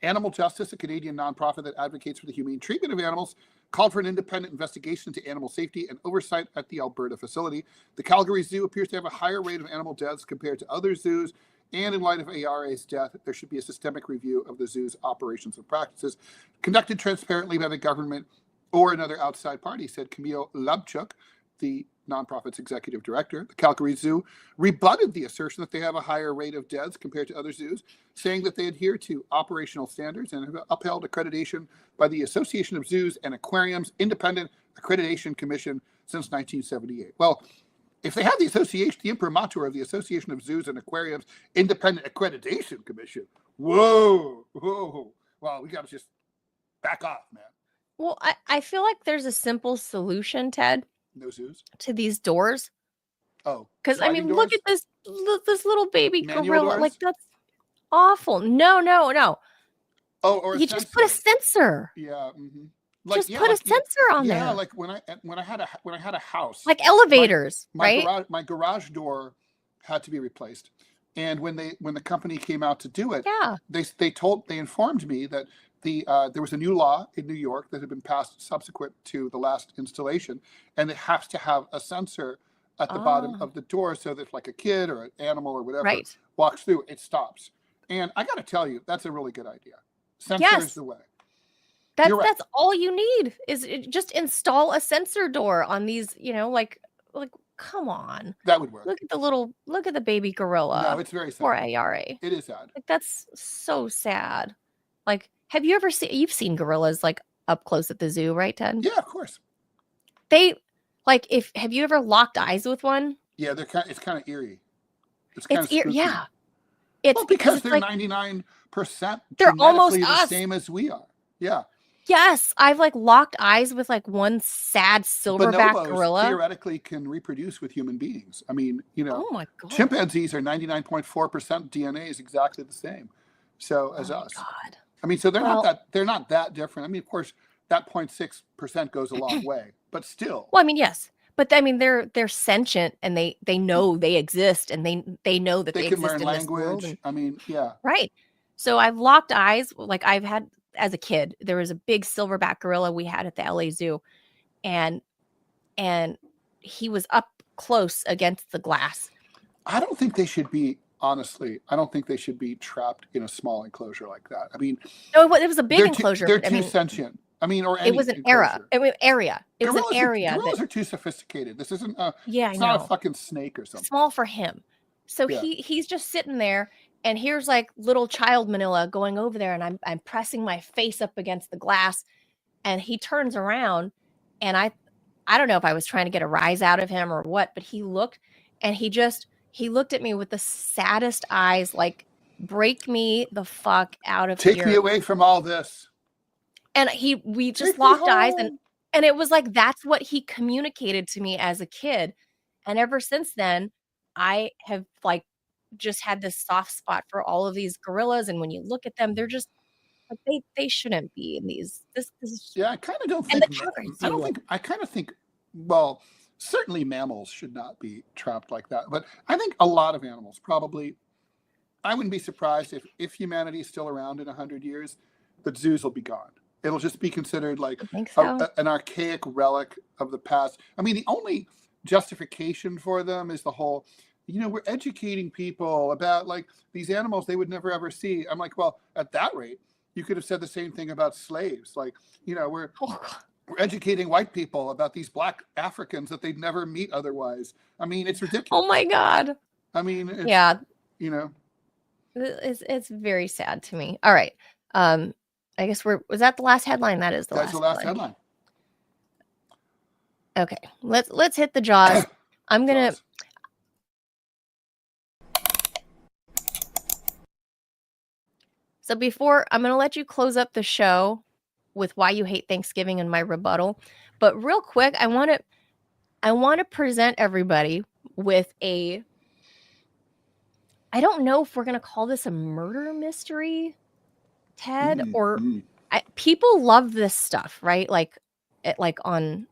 Animal Justice, a Canadian nonprofit that advocates for the humane treatment of animals, called for an independent investigation into animal safety and oversight at the Alberta facility. The Calgary Zoo appears to have a higher rate of animal deaths compared to other zoos, and in light of ARA's death, there should be a systemic review of the zoo's operations and practices, conducted transparently by the government or another outside party, said Camille Lubchuk, the nonprofit's executive director. The Calgary Zoo rebutted the assertion that they have a higher rate of deaths compared to other zoos, saying that they adhere to operational standards and have upheld accreditation by the Association of Zoos and Aquariums Independent Accreditation Commission since 1978. Well, if they have the imprimatur of the Association of Zoos and Aquariums Independent Accreditation Commission, whoa, well, we got to just back off, man. Well, I feel like there's a simple solution, Ted. No zoos to these doors. Oh, because look at this little baby manual gorilla. Doors? That's awful. No. Oh, or you just put a sensor. Yeah. Mm-hmm. Put a sensor on there. Yeah, like when I had a house, like elevators, right? My garage door had to be replaced, and when the company came out to do it, they informed me that there was a new law in New York that had been passed subsequent to the last installation, and it has to have a sensor at the bottom of the door so that like a kid or an animal or whatever walks through, it stops. And I got to tell you, that's a really good idea. Sensor is the way. That's all you need is just install a sensor door on these, come on. That would work. Look at the baby gorilla. No, it's very sad. Poor ARA. It is sad. Like, that's so sad. Like, have you ever you've seen gorillas like up close at the zoo, right, Ted? Yeah, of course. Have you ever locked eyes with one? Yeah, it's kind of eerie. It's eerie, yeah. It's because they're 99%. They're almost the same as we are. Yeah. Yes, I've like locked eyes with like one sad silverback Bonobos gorilla. Theoretically, can reproduce with human beings. I mean, Oh my God. Chimpanzees are 99.4% DNA is exactly the same. So as us. God. I mean, so they're not that different. I mean, of course, that 0.6% goes a long way, but still. Well, I mean, yes. But I mean, they're sentient, and they know they exist, and they know that they can exist learn in language. This world. I mean, yeah. Right. So I've locked eyes. Like, I've had, as a kid, there was a big silverback gorilla we had at the LA Zoo, and he was up close against the glass. I don't think they should be, honestly, I don't think they should be trapped in a small enclosure like that. I mean, no, it was a big enclosure. They're too sentient. I mean, or it was an area. It was an area. Gorillas are too sophisticated. This isn't it's not a fucking snake or something. Small for him. So he's just sitting there, and here's like little child Manila going over there, and I'm pressing my face up against the glass, and he turns around, and I don't know if I was trying to get a rise out of him or what, but he looked, and he looked at me with the saddest eyes, like, break me the fuck out of here. Take me away from all this. And we just locked eyes, and it was like, that's what he communicated to me as a kid. And ever since then, I have like just had this soft spot for all of these gorillas. And when you look at them, they're just like, they shouldn't be in these. This is, yeah, I kind of don't think. I kind of think, well, certainly mammals should not be trapped like that. But I think a lot of animals probably. I wouldn't be surprised if humanity is still around in 100 years, the zoos will be gone. It'll just be considered like an archaic relic of the past. I mean, the only justification for them is the whole, we're educating people about like these animals they would never ever see. I'm like, well, at that rate, you could have said the same thing about slaves. Like, we're educating white people about these black Africans that they'd never meet otherwise. I mean, it's ridiculous. Oh my God. I mean, it's very sad to me. All right. I guess was that the last headline? That's the last headline. Okay, let's hit the jaws. I'm gonna. So I'm gonna let you close up the show with why you hate Thanksgiving and my rebuttal. But real quick, I want to present everybody with I don't know if we're gonna call this a murder mystery, Ted, or people love this stuff, right? Like on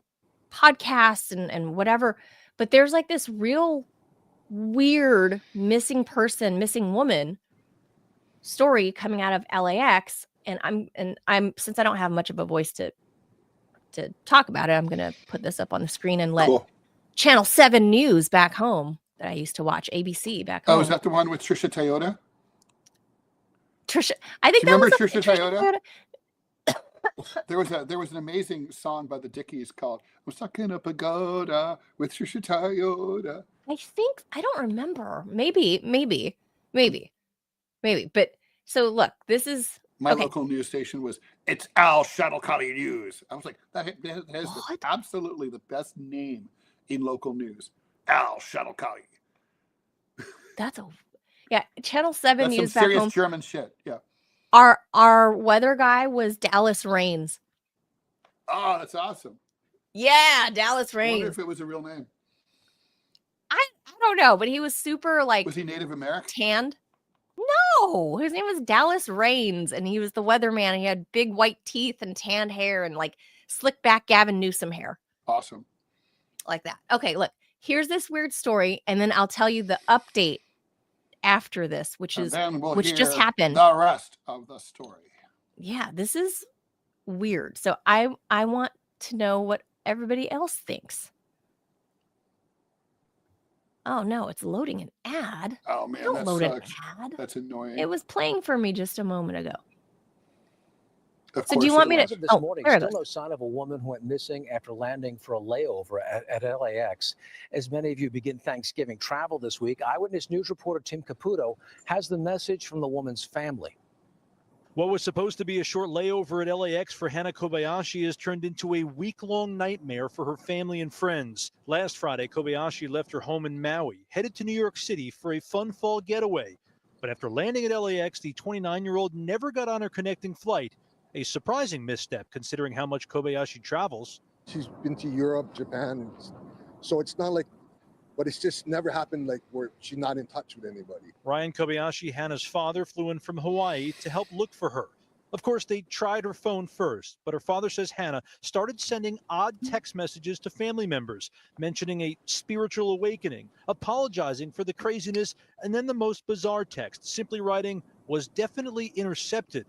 podcasts and whatever. But there's like this real weird missing woman story coming out of LAX, and I'm since I don't have much of a voice to talk about it, I'm gonna put this up on the screen and let Channel 7 News back home that I used to watch, ABC back home. Oh, is that the one with Trisha Toyota? I think do you remember Trisha Toyota? There was an amazing song by the Dickies called "I'm Stuck in a Pagoda" with Trisha Toyota. I don't remember. Maybe. But so look, this is my local news station was "It's Al Shuttlecotty News." I was like, that has absolutely the best name in local news, Al Shuttlecotty. Channel 7 That's News some back serious home. German shit. Yeah. Our weather guy was Dallas Raines. Oh, that's awesome. Yeah, Dallas Raines. I wonder if it was a real name. I don't know, but he was super like. Was he Native American? Tanned? No, his name was Dallas Raines, and he was the weatherman. He had big white teeth and tanned hair and like slick back Gavin Newsom hair. Awesome. Like that. Okay, look, here's this weird story, and then I'll tell you the update after this, which just happened. The rest of the story. Yeah, this is weird. So I want to know what everybody else thinks. Oh no, it's loading an ad. Oh man, don't load an ad. That's annoying. It was playing for me just a moment ago. Of So do you course want it me to? was. As of this Oh, morning, there it still goes. no sign of a woman who went missing after landing for a layover at LAX. As many of you begin Thanksgiving travel this week, Eyewitness News reporter Tim Caputo has the message from the woman's family. What was supposed to be a short layover at LAX for Hana Kobayashi has turned into a week-long nightmare for her family and friends. Last Friday, Kobayashi left her home in Maui, headed to New York City for a fun fall getaway. But after landing at LAX, the 29-year-old never got on her connecting flight. A surprising misstep considering how much Kobayashi travels. She's been to Europe, Japan, so it's not like, but it's just never happened like where she's not in touch with anybody. Ryan Kobayashi, Hana's father, flew in from Hawaii to help look for her. Of course, they tried her phone first, but her father says Hana started sending odd text messages to family members, mentioning a spiritual awakening, apologizing for the craziness, and then the most bizarre text, simply writing, "was definitely intercepted."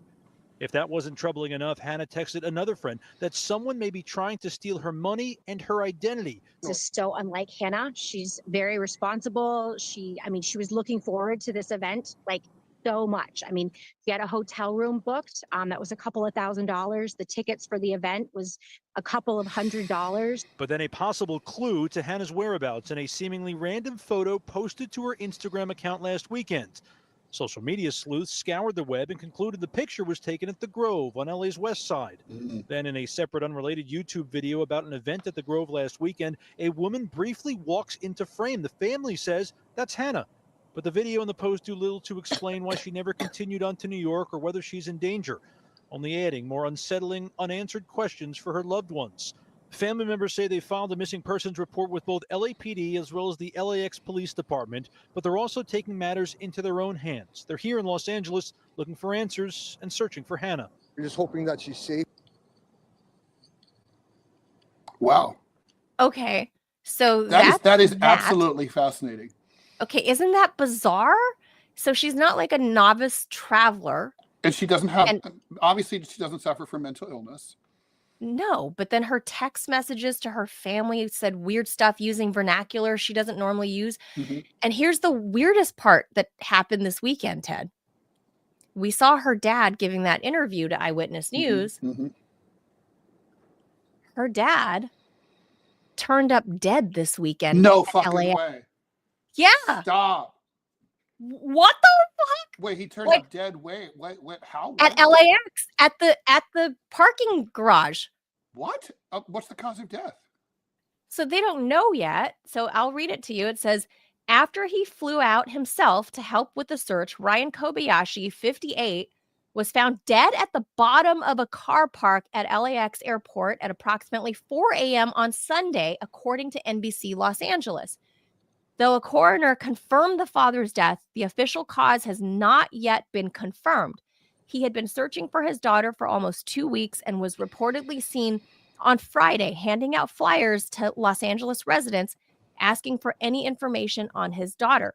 If that wasn't troubling enough, Hana texted another friend that someone may be trying to steal her money and her identity. This is so unlike Hannah. She's very responsible. She was looking forward to this event like so much. She had a hotel room booked. That was a couple of $1,000s. The tickets for the event was a couple of $100s. But then a possible clue to Hana's whereabouts in a seemingly random photo posted to her Instagram account last weekend. Social media sleuths scoured the web and concluded the picture was taken at the Grove on LA's west side. Then in a separate unrelated YouTube video about an event at the Grove last weekend, a woman briefly walks into frame. The family says that's Hana. But the video and the post do little to explain why she never continued on to New York or whether she's in danger, only adding more unsettling, unanswered questions for her loved ones. Family members say they filed a missing persons report with both LAPD as well as the LAX Police Department, but they're also taking matters into their own hands. They're here in Los Angeles looking for answers and searching for Hana. We're just hoping that she's safe. Wow. Okay, so That is that. absolutely fascinating. Okay, isn't that bizarre? So she's not like a novice traveler. And she doesn't have, And obviously, she doesn't suffer from mental illness. no, but then her text messages to her family said weird stuff using vernacular she doesn't normally use. And here's the weirdest part that happened this weekend, Ted. We saw her dad giving that interview to Eyewitness News. Her dad turned up dead this weekend. No at fucking LAX. way. Yeah. Stop. What the fuck? Wait, he turned Like- up dead. Wait, how? At When? LAX at the parking garage. What? What's the cause of death? So they don't know yet. So I'll read it to you. It says, after he flew out himself to help with the search, Ryan Kobayashi, 58, was found dead at the bottom of a car park at LAX airport at approximately 4 a.m. on Sunday, according to NBC Los Angeles. Though a coroner confirmed the father's death, the official cause has not yet been confirmed. He had been searching for his daughter for almost 2 weeks and was reportedly seen on Friday handing out flyers to Los Angeles residents asking for any information on his daughter.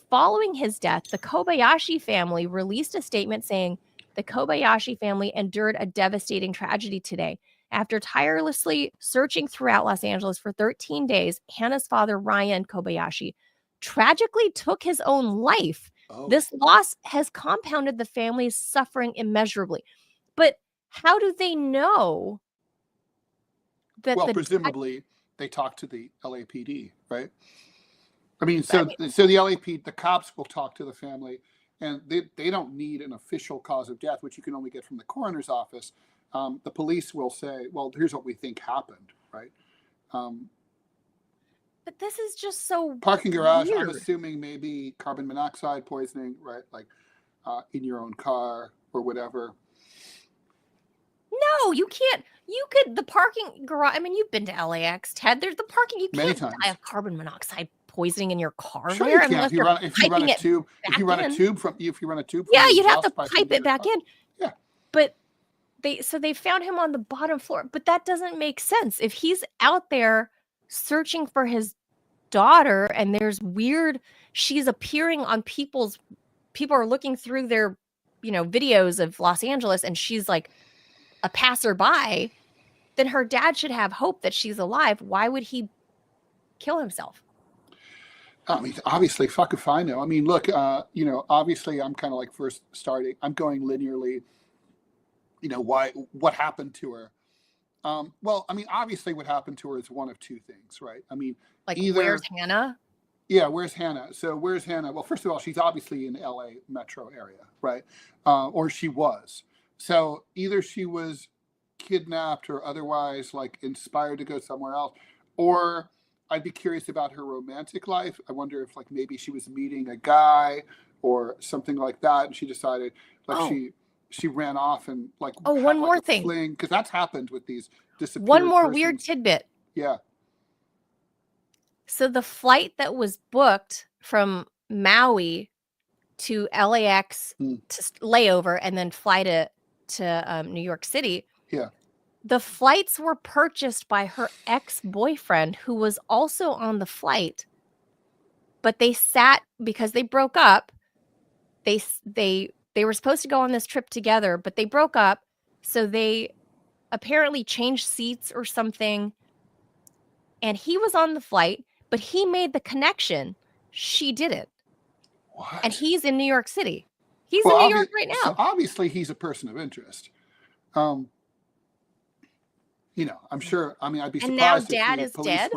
Following his death, the Kobayashi family released a statement saying the Kobayashi family endured a devastating tragedy today. After tirelessly searching throughout Los Angeles for 13 days, Hannah's father, Ryan Kobayashi, tragically took his own life. Oh. This loss has compounded the family's suffering immeasurably. But how do they know that Well, presumably they talk to the LAPD, right? I mean, so the LAPD, the cops will talk to the family, and they don't need an official cause of death, which you can only get from the coroner's office. The police will say, well, here's what we think happened, right? But this is just so Parking garage, I'm weird. assuming maybe carbon monoxide poisoning, right? Like in your own car or whatever. No, you can't. You could, the parking garage. I mean, you've been to LAX, Ted. There's the parking. You Many can't times. die of carbon monoxide poisoning in your car Sure, there you can. unless If you you're run a piping it tube, if you back run a in. tube from your Yeah, you'd have to exhaust pipe into it your back car. in. Yeah. But they found him on the bottom floor. But that doesn't make sense. If he's out there searching for his daughter and there's she's appearing on people are looking through their, videos of Los Angeles and she's like a passerby, then her dad should have hope that she's alive. Why would he kill himself? I mean, obviously, fuck if I know. I mean, look, obviously I'm kind of like first starting. I'm going linearly you know, what happened to her. Well, I mean, obviously what happened to her is one of two things, right? I mean, Like, either, where's Hannah? yeah, where's Hannah? So where's Hannah? Well, first of all, she's obviously in LA metro area, right? Or she was. So either she was kidnapped or otherwise like inspired to go somewhere else, or I'd be curious about her romantic life. I wonder if like maybe she was meeting a guy or something like that, and she decided like Oh. she ran off and like Oh, had one like more a thing. fling, because that's happened with these disappeared One more weird persons. tidbit. Yeah. So the flight that was booked from Maui to LAX Hmm. to layover and then fly to New York City, Yeah. the flights were purchased by her ex-boyfriend, who was also on the flight. But they sat, because they broke up. They were supposed to go on this trip together, but they broke up. So they apparently changed seats or something. And he was on the flight, but he made the connection. She didn't. What? And he's in New York City. He's Well, in New York right now. so obviously he's a person of interest. You know, I'm sure. I mean, I'd be And now surprised Dad if is the police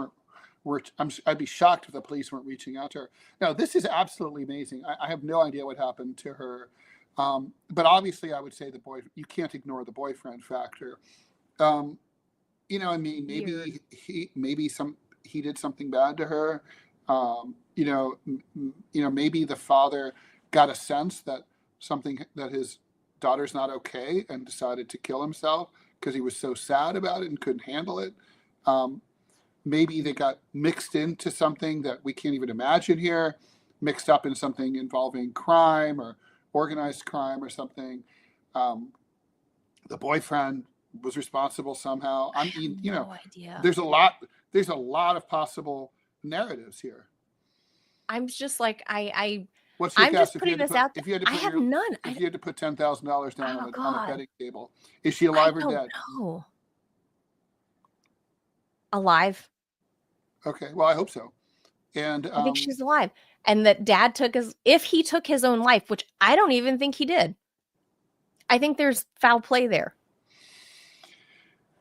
dead? I'd be shocked if the police weren't reaching out to her. Now, this is absolutely amazing. I have no idea what happened to her. But obviously, I would say you can't ignore the boyfriend factor. You know, I mean, maybe Weird. he did something bad to her. You know, maybe the father got a sense that his daughter's not okay and decided to kill himself because he was so sad about it and couldn't handle it. Maybe they got mixed into something that we can't even imagine here, mixed up in something involving crime or organized crime or something. The boyfriend was responsible somehow. I mean, you know, idea. there's a lot of possible narratives here. I'm just like, What's your I'm guess just putting this out there. if you had to I put have none. if you had to put $10,000 down Oh, on a God. betting table, is she alive I or don't dead? know. Alive. Okay, well, I hope so. And I think she's alive. And that Dad if he took his own life, which I don't even think he did. I think there's foul play there.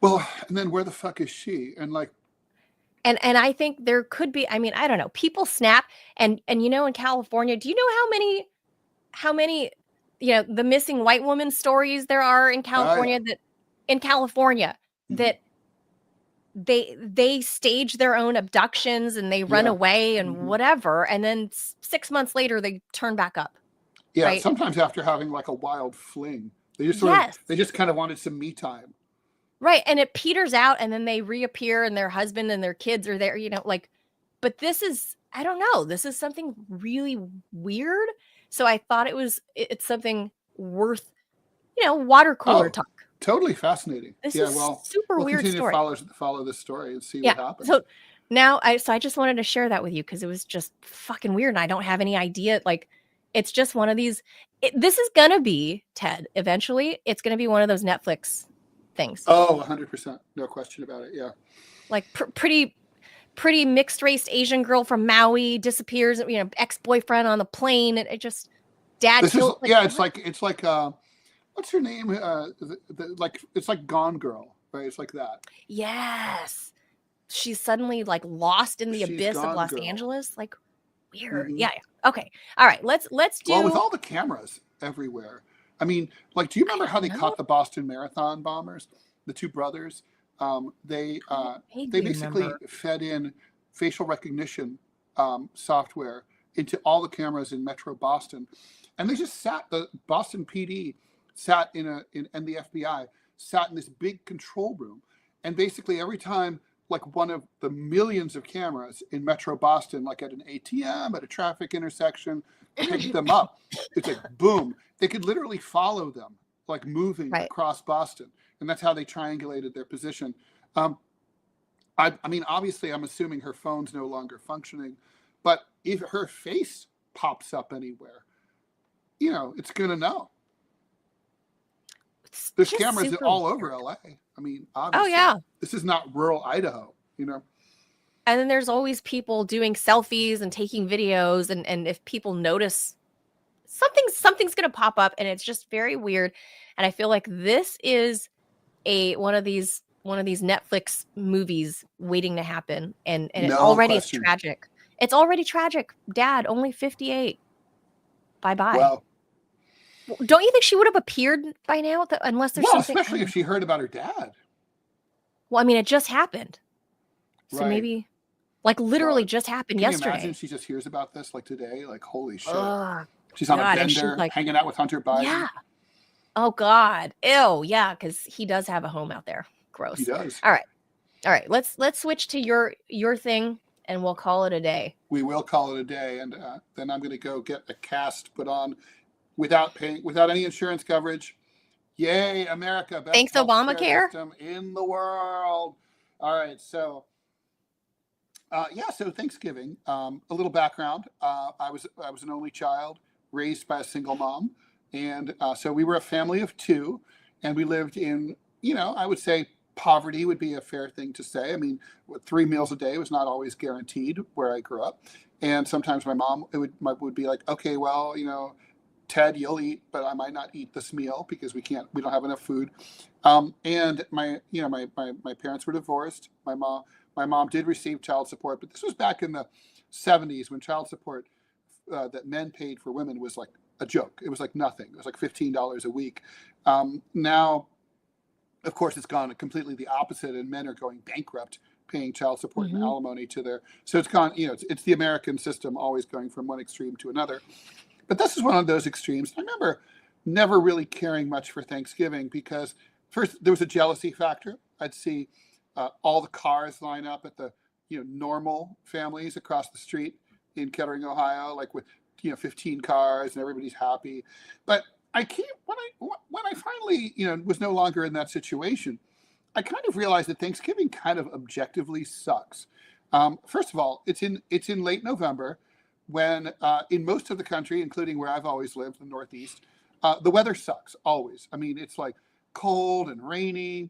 well, and then where the fuck is she? And like, And I think there could be, I mean, I don't know. People snap and you know, in California, do you know how many, you know, the missing white woman stories there are in California Mhm. that they stage their own abductions and they run Yeah. away and Mhm. whatever, and then 6 months later they turn back up. Yeah, Right? sometimes after having like a wild fling, they just Yes. they just kind of wanted some me time. Right. And it peters out and then they reappear and their husband and their kids are there, you know, like, but this is, I don't know, this is something really weird. So I thought it's something worth, you know, water cooler Oh, talk. Totally fascinating. This Yeah, is well, super we'll weird continue story. to follow this story and see Yeah. what happens. So now I just wanted to share that with you because it was just fucking weird and I don't have any idea. Like, it's just one of these, this is gonna be, Ted, eventually it's gonna be one of those Netflix things. Oh, 100%. No question about it. Yeah. Like pretty mixed race Asian girl from Maui disappears, you know, ex-boyfriend on the plane. And it just, Dad This is killed. yeah, it's like what's her name? Like it's like Gone Girl, right? It's like that. Yes. She's suddenly like lost in the She's abyss of Gone Los Girl. Angeles. Like weird. Mhm. Yeah. Okay. All right. Let's do. Well, with all the cameras everywhere. I mean, like, do you remember how they know. caught the Boston Marathon bombers? The two brothers. They basically remember. fed in facial recognition software into all the cameras in Metro Boston, and they just sat. The Boston PD sat and the FBI sat in this big control room, and basically every time like one of the millions of cameras in Metro Boston, like at an ATM, at a traffic intersection, picked them up. It's like boom. They could literally follow them, like moving Right. across Boston, and that's how they triangulated their position. I mean, obviously, I'm assuming her phone's no longer functioning, but if her face pops up anywhere, you know, it's gonna know. It's There's just cameras super all over weird. LA. I mean, Oh obviously, yeah. this is not rural Idaho, you know. And then there's always people doing selfies and taking videos, and if people notice something's gonna pop up, and it's just very weird. And I feel like this is one of these Netflix movies waiting to happen, and it No already is question. tragic. It's already tragic. Dad, only 58. Bye-bye. Well, Don't you think she would have appeared by now? Unless there's something. especially if she heard about her dad. Well, I mean, it just happened. So Right. maybe, like, literally God. just happened Can you yesterday. imagine she just hears about this like today? Like, holy shit. Ugh, She's on God, a and she's bender, like, hanging out with Hunter Biden. yeah. Oh, God. Ew. Yeah, because he does have a home out there. Gross. He does. All right. Let's switch to your thing, and we'll call it a day. We will call it a day, and then I'm going to go get a cast put on without any insurance coverage. Yay, America! Best Thanks, healthcare Obamacare. system in the world. All right, so so Thanksgiving. A little background. I was an only child raised by a single mom, and so we were a family of two, and we lived in, I would say poverty would be a fair thing to say. I mean, 3 meals a day was not always guaranteed where I grew up, and sometimes my mom would be like, okay, well, Ted, you'll eat, but I might not eat this meal because we don't have enough food. And my parents were divorced. My mom did receive child support, but this was back in the 70s when child support that men paid for women was like a joke. It was like nothing. It was like $15 a week. Now, of course, it's gone completely the opposite, and men are going bankrupt paying child support and alimony to their. So it's gone. It's the American system always going from one extreme to another. But this is one of those extremes. I remember never really caring much for Thanksgiving because first there was a jealousy factor. I'd see all the cars line up at the normal families across the street in Kettering, Ohio, like with 15 cars and everybody's happy. But I can't when I finally was no longer in that situation, I kind of realized that Thanksgiving kind of objectively sucks. First of all, it's in late November, when in most of the country, including where I've always lived, the Northeast, the weather sucks always. I mean, it's like cold and rainy.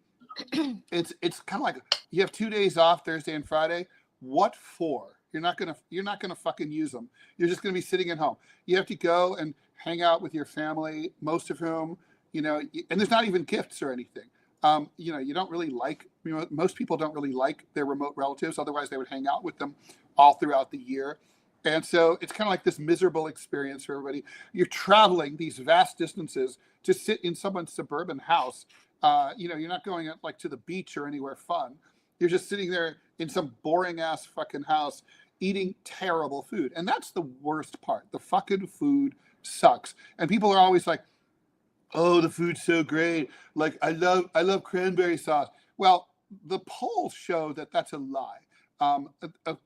It's kind of like you have 2 days off, Thursday and Friday. What for? You're not gonna fucking use them. You're just gonna be sitting at home. You have to go and hang out with your family, most of whom, and there's not even gifts or anything. You don't really like, most people don't really like their remote relatives. Otherwise, they would hang out with them all throughout the year. And so it's kind of like this miserable experience for everybody. You're traveling these vast distances to sit in someone's suburban house. You're not going like to the beach or anywhere fun. You're just sitting there in some boring ass fucking house eating terrible food. And that's the worst part. The fucking food sucks. And people are always like, oh, the food's so great. Like, I love cranberry sauce. Well, the polls show that that's a lie.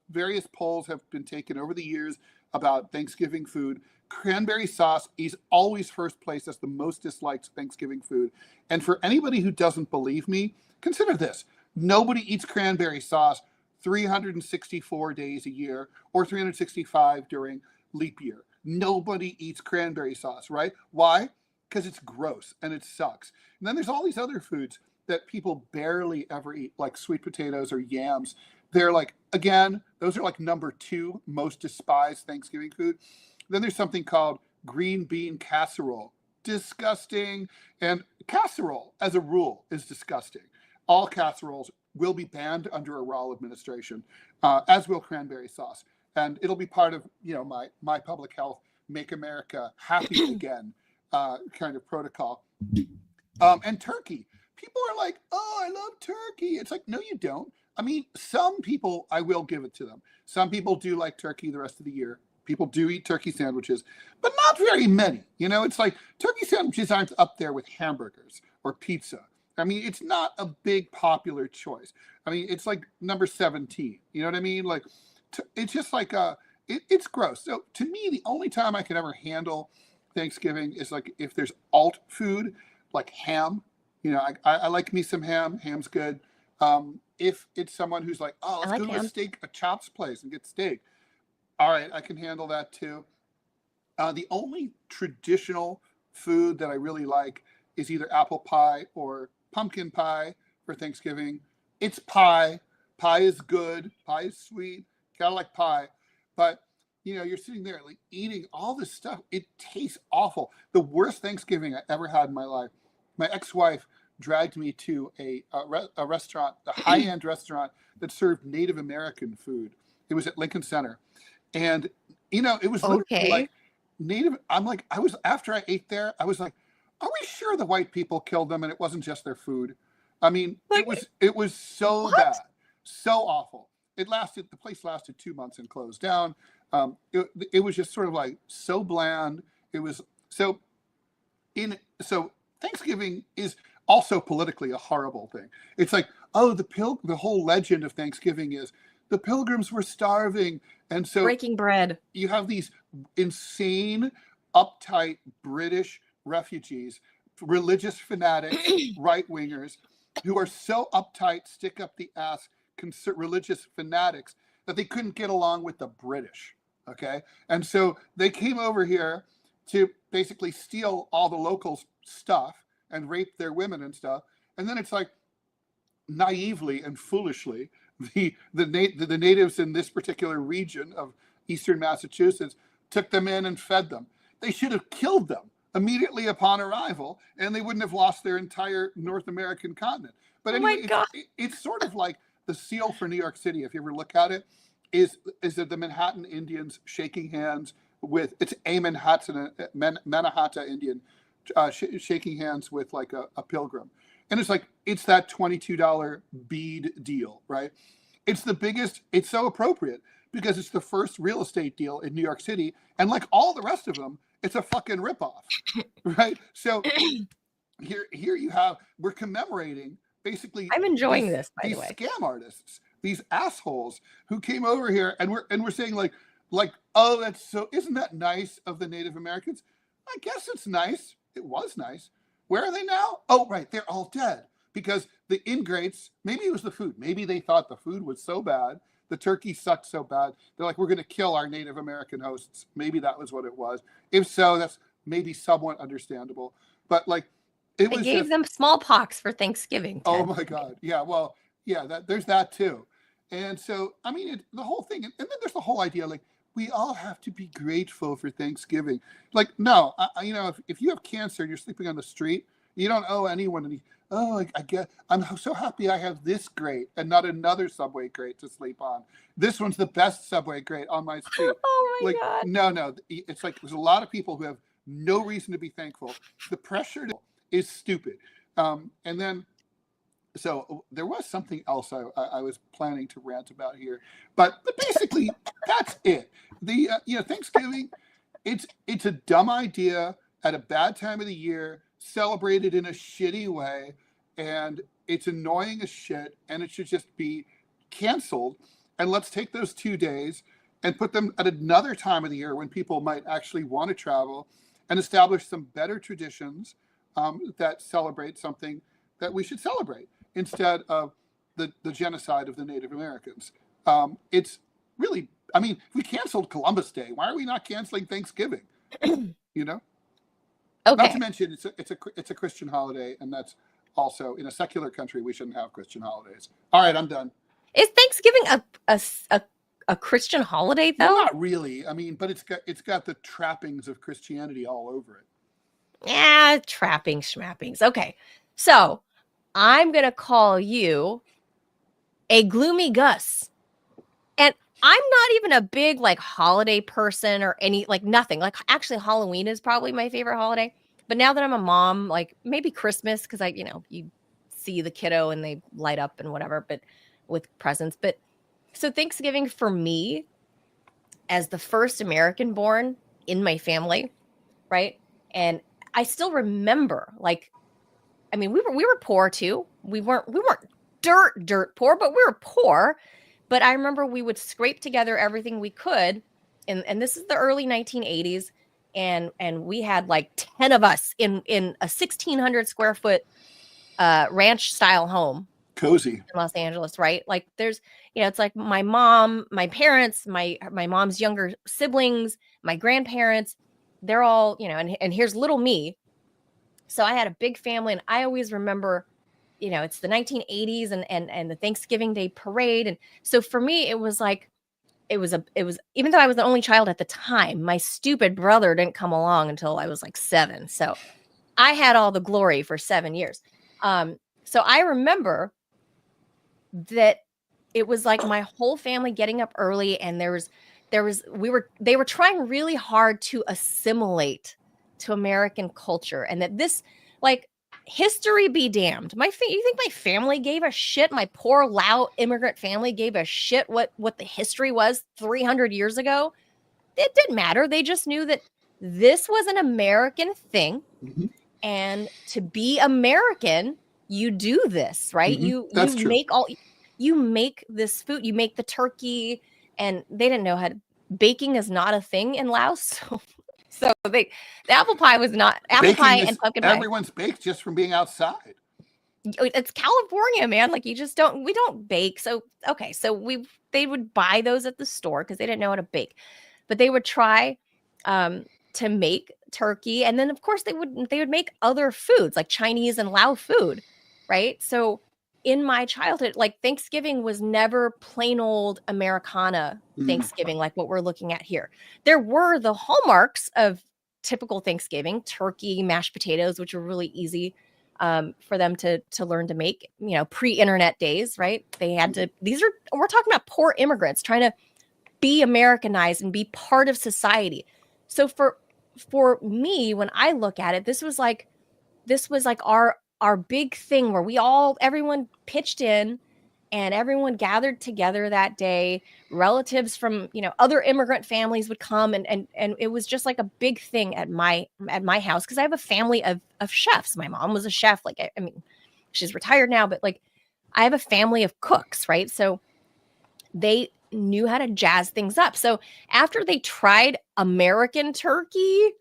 Various polls have been taken over the years about Thanksgiving food. Cranberry sauce is always first place as the most disliked Thanksgiving food. And for anybody who doesn't believe me, consider this. Nobody eats cranberry sauce 364 days a year or 365 during leap year. Nobody eats cranberry sauce, right? Why? Because it's gross and it sucks. And then there's all these other foods that people barely ever eat, like sweet potatoes or yams. They're like, again, those are like number 2 most despised Thanksgiving food. Then there's something called green bean casserole. Disgusting. And casserole, as a rule, is disgusting. All casseroles will be banned under a Rall administration, as will cranberry sauce. And it'll be part of, my public health, Make America Happy Again kind of protocol. And turkey. People are like, oh, I love turkey. It's like, no, you don't. I mean, some people, I will give it to them. Some people do like turkey the rest of the year. People do eat turkey sandwiches, but not very many. It's like turkey sandwiches aren't up there with hamburgers or pizza. I mean, it's not a big popular choice. I mean, it's like number 17. You know what I mean? Like, it's just like, it's gross. So to me, the only time I can ever handle Thanksgiving is like if there's alt food, like ham. I like me some ham. Ham's good. If it's someone who's like, oh, let's go to a chops place and get steak. All right, I can handle that too. The only traditional food that I really like is either apple pie or pumpkin pie for Thanksgiving. It's pie. Pie is good. Pie is sweet. Gotta like pie. But, you're sitting there like eating all this stuff. It tastes awful. The worst Thanksgiving I ever had in my life. My ex-wife dragged me to a restaurant, a high-end restaurant that served Native American food. It was at Lincoln Center. And, it was literally like Native. After I ate there, I was like, are we sure the white people killed them and it wasn't just their food? I mean, it was so bad, so awful. The place lasted 2 months and closed down. It was just sort of like so bland. It was so Thanksgiving is also politically a horrible thing. It's like, oh, the whole legend of Thanksgiving is the Pilgrims were starving. And so breaking bread. You have these insane, uptight British refugees, religious fanatics, right-wingers, who are so uptight, stick up the ass, religious fanatics that they couldn't get along with the British. Okay. And so they came over here to basically steal all the locals' stuff and rape their women and stuff. And then it's like naively and foolishly, the natives in this particular region of eastern Massachusetts took them in and fed them. They should have killed them immediately upon arrival, and they wouldn't have lost their entire North American continent. But anyway, it's sort of like the seal for New York City, if you ever look at it, is that the Manhattan Indians shaking hands with, it's a Manhattan Indian shaking hands with like a pilgrim. And it's like, it's that $22 bead deal, right? It's the biggest, it's so appropriate because it's the first real estate deal in New York City. And like all the rest of them, it's a fucking ripoff, right? So here you have, we're commemorating basically. I'm enjoying this, by the way. These scam artists, these assholes who came over here and we're saying like, oh, isn't that nice of the Native Americans? I guess it's nice. It was nice. Where are they now? Oh, right. They're all dead because the ingrates, maybe it was the food. Maybe they thought the food was so bad. The turkey sucked so bad. They're like, we're going to kill our Native American hosts. Maybe that was what it was. If so, that's maybe somewhat understandable. But like, it was. They gave them smallpox for Thanksgiving. Oh my God. Yeah. Well, yeah, there's that too. And so, I mean, the whole thing, and then there's the whole idea, like, we all have to be grateful for Thanksgiving. Like, no, if you have cancer and you're sleeping on the street, you don't owe anyone any. Oh, I'm so happy I have this grate and not another Subway grate to sleep on. This one's the best Subway grate on my street. Oh my God. No. It's like there's a lot of people who have no reason to be thankful. The pressure is stupid. And then, so there was something else I was planning to rant about here, but basically that's it. The Thanksgiving, it's a dumb idea at a bad time of the year, celebrated in a shitty way, and it's annoying as shit, and it should just be canceled. And let's take those 2 days and put them at another time of the year when people might actually want to travel, and establish some better traditions that celebrate something that we should celebrate instead of the genocide of the Native Americans. It's really, I mean, we canceled Columbus Day. Why are we not canceling Thanksgiving? Okay. Not to mention, it's a Christian holiday, and that's also in a secular country. We shouldn't have Christian holidays. All right, I'm done. Is Thanksgiving a Christian holiday though? Well, not really. I mean, but it's got the trappings of Christianity all over it. Yeah, trappings, schmappings. Okay, so I'm gonna call you a gloomy Gus, and I'm not even a big like holiday person or any like nothing. Like actually, Halloween is probably my favorite holiday. But now that I'm a mom, like maybe Christmas because you see the kiddo and they light up and whatever, but with presents. But so Thanksgiving for me, as the first American born in my family, right? And I still remember, like, I mean, we were poor too. We weren't dirt poor, but we were poor. But I remember we would scrape together everything we could, and this is the early 1980s, and we had like 10 of us in a 1,600 square foot ranch style home. Cozy. In Los Angeles, right? Like there's, it's like my mom, my parents, my mom's younger siblings, my grandparents, they're all, and here's little me. So I had a big family, and I always remember, it's the 1980s and the Thanksgiving Day parade. And so for me, it was like it was even though I was the only child at the time, my stupid brother didn't come along until I was like 7. So I had all the glory for 7 years. So I remember that it was like my whole family getting up early, and they were trying really hard to assimilate to American culture, and that this, like, history be damned. You think my family gave a shit? My poor Lao immigrant family gave a shit what the history was 300 years ago? It didn't matter. They just knew that this was an American thing, and to be American, you do this, right? That's true. You make this food, you make the turkey, and they didn't know how to. Baking is not a thing in Laos, so the apple pie was not apple Baking pie is, and pumpkin pie. everyone's baked just from being outside. It's California, man. Like, we don't bake. So okay, so they would buy those at the store because they didn't know how to bake, but they would try to make turkey, and then of course they would make other foods like Chinese and Lao food, right? So in my childhood, like, Thanksgiving was never plain old Americana Thanksgiving like what we're looking at here. There were the hallmarks of typical Thanksgiving: turkey, mashed potatoes, which were really easy for them to learn to make, pre-internet days, right? They had to, we're talking about poor immigrants trying to be Americanized and be part of society. So for me, when I look at it, this was like our big thing where everyone pitched in and everyone gathered together that day. Relatives from, other immigrant families would come, and it was just like a big thing at my house, because I have a family of chefs. My mom was a chef. Like, I mean, she's retired now, but like, I have a family of cooks, right? So they knew how to jazz things up. So after they tried American turkey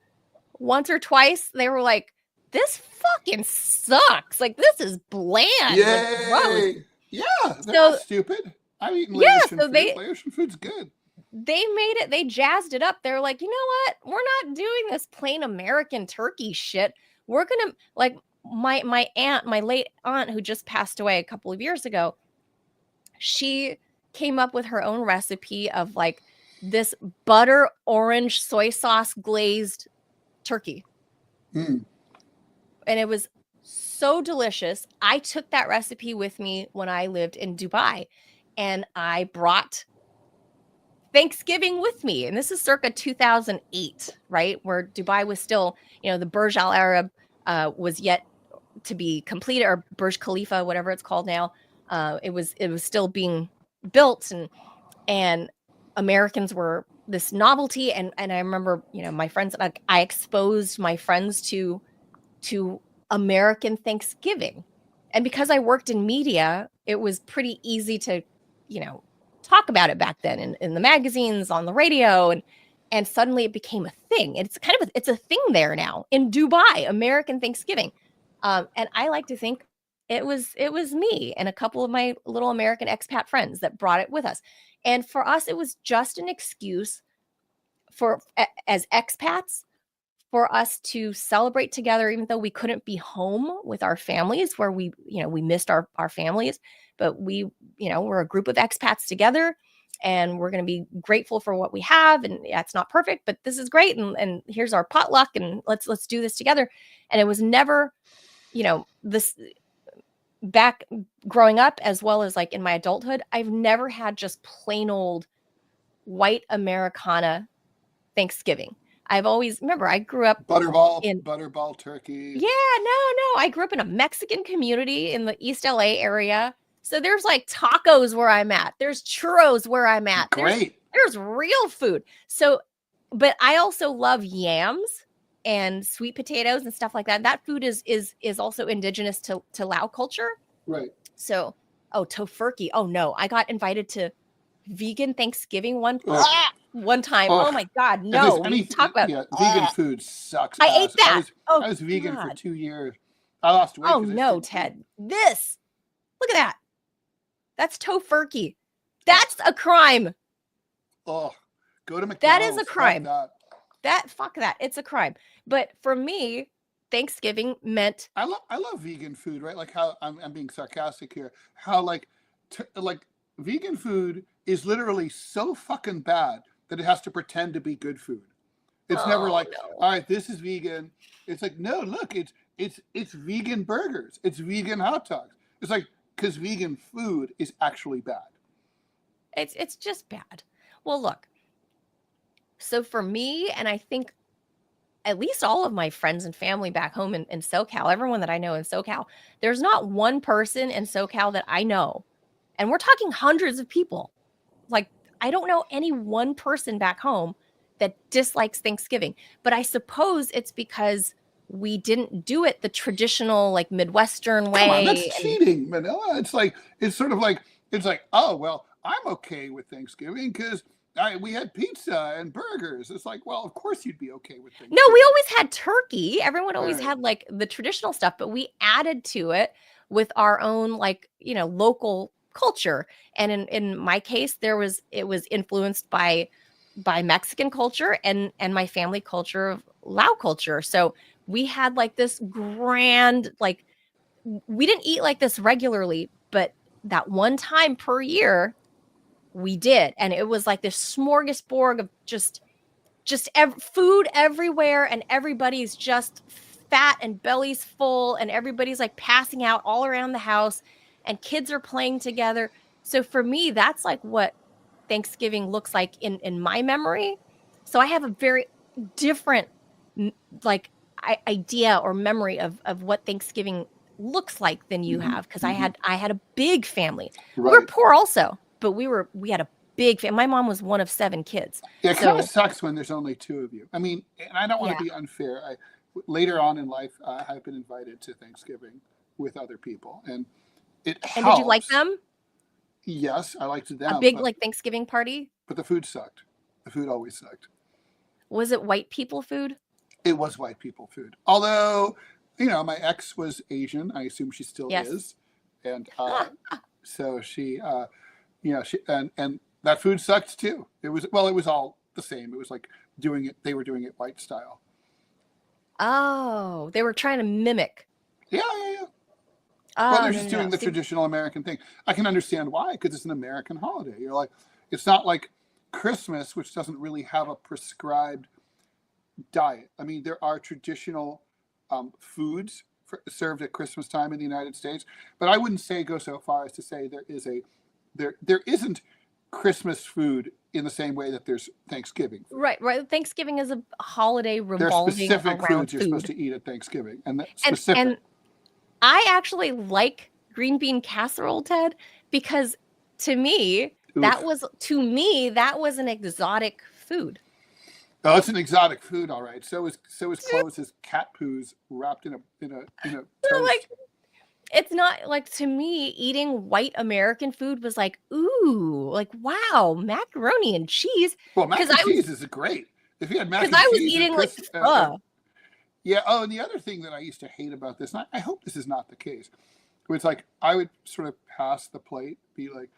once or twice, they were like, this fucking sucks. Like, this is bland. Yay! Like, Yeah, they're not stupid. I've eaten Laotian food. Laotian food's good. They jazzed it up. They're like, you know what? We're not doing this plain American turkey shit. We're gonna, like, my late aunt, who just passed away a couple of years ago, she came up with her own recipe of like this butter orange soy sauce glazed turkey. And it was so delicious. I took that recipe with me when I lived in Dubai, and I brought Thanksgiving with me. And this is circa 2008, right? Where Dubai was still, the Burj Al Arab was yet to be completed, or Burj Khalifa, whatever it's called now. It was still being built, and Americans were this novelty. And I remember, my friends, I exposed my friends to American Thanksgiving. And because I worked in media, it was pretty easy to, talk about it back then in the magazines, on the radio, and suddenly it became a thing. It's it's a thing there now in Dubai, American Thanksgiving. And I like to think it was me and a couple of my little American expat friends that brought it with us. And for us, it was just an excuse as expats, for us to celebrate together, even though we couldn't be home with our families, where we missed our families, but we're a group of expats together, and we're going to be grateful for what we have. And yeah, it's not perfect, but this is great. And here's our potluck, and let's do this together. And it was never, this, back growing up, as well as like in my adulthood, I've never had just plain old white Americana Thanksgiving. I've always, remember, I grew up butterball turkey. Yeah, no. I grew up in a Mexican community in the East LA area. So there's like tacos where I'm at. There's churros where I'm at. Great. There's real food. So, but I also love yams and sweet potatoes and stuff like that. That food is also indigenous to Lao culture. Right. So, tofurkey. Oh no, I got invited to vegan Thanksgiving one time. Oh my God, no. Talk about vegan food sucks. I ate that. I was vegan for 2 years. I lost weight. Oh no, Ted. Look at that. That's tofurkey. That's a crime. Oh, go to McDonald's. That is a crime. Fuck that. It's a crime. But for me, Thanksgiving meant I love vegan food, right? Like how I'm being sarcastic here. How like vegan food is literally so fucking bad that it has to pretend to be good food. It's never Oh like, no. all right, this is vegan. It's like, no, look, it's vegan burgers. It's vegan hot dogs. It's like, because vegan food is actually bad. It's just bad. Well, look. So for me, and I think at least all of my friends and family back home in SoCal, everyone that I know in SoCal, there's not one person in SoCal that I know, and we're talking hundreds of people. Like, I don't know any one person back home that dislikes Thanksgiving. But I suppose it's because we didn't do it the traditional, like, Midwestern way. Come on, that's cheating, Manila. It's like, it's sort of like, it's like, oh, well, I'm okay with Thanksgiving because we had pizza and burgers. It's like, well, of course you'd be okay with Thanksgiving. No, we always had turkey. Everyone always Right. had like the traditional stuff, but we added to it with our own, like, you know, local culture. And in my case, it was influenced by Mexican culture and my family culture of Lao culture. So we had like this grand, like, we didn't eat like this regularly, but that one time per year we did. And it was like this smorgasbord of just food everywhere, and everybody's just fat and bellies full, and everybody's like passing out all around the house, and kids are playing together. So for me, that's like what Thanksgiving looks like in my memory. So I have a very different like idea or memory of what Thanksgiving looks like than you have, because I had a big family. Right. We were poor also, but we had a big family. My mom was one of 7 kids. Yeah, it kind of sucks when there's only 2 of you. I mean, and I don't want to be unfair. Later on in life, I've been invited to Thanksgiving with other people, and it helps. And did you like them? Yes, I liked them. A big like Thanksgiving party? But the food sucked. The food always sucked. Was it white people food? It was white people food. Although, you know, my ex was Asian. I assume she still is. And so she, you know, and that food sucked too. It was all the same. It was like they were doing it white style. Oh, they were trying to mimic. Yeah. Oh, Well, they're just doing the traditional American thing. I can understand why, because it's an American holiday. You're like, it's not like Christmas, which doesn't really have a prescribed diet. I mean, there are traditional foods served at Christmas time in the United States, but I wouldn't go so far as to say there isn't Christmas food in the same way that there's Thanksgiving food. Right. Thanksgiving is a holiday revolving around food. There are specific foods you're food. supposed to eat at Thanksgiving, and that's specific. And I actually like green bean casserole, Ted, because to me that was an exotic food. Oh, it's an exotic food, all right. So is clothes as cat poos wrapped in a toast. Like, it's not like, to me, eating white American food was like, ooh, like, wow, macaroni and cheese. Well, mac and cheese is great. If you had mac and cheese, because I was eating like pho. Yeah. Oh, and the other thing that I used to hate about this, and I hope this is not the case, it's like I would sort of pass the plate, be like,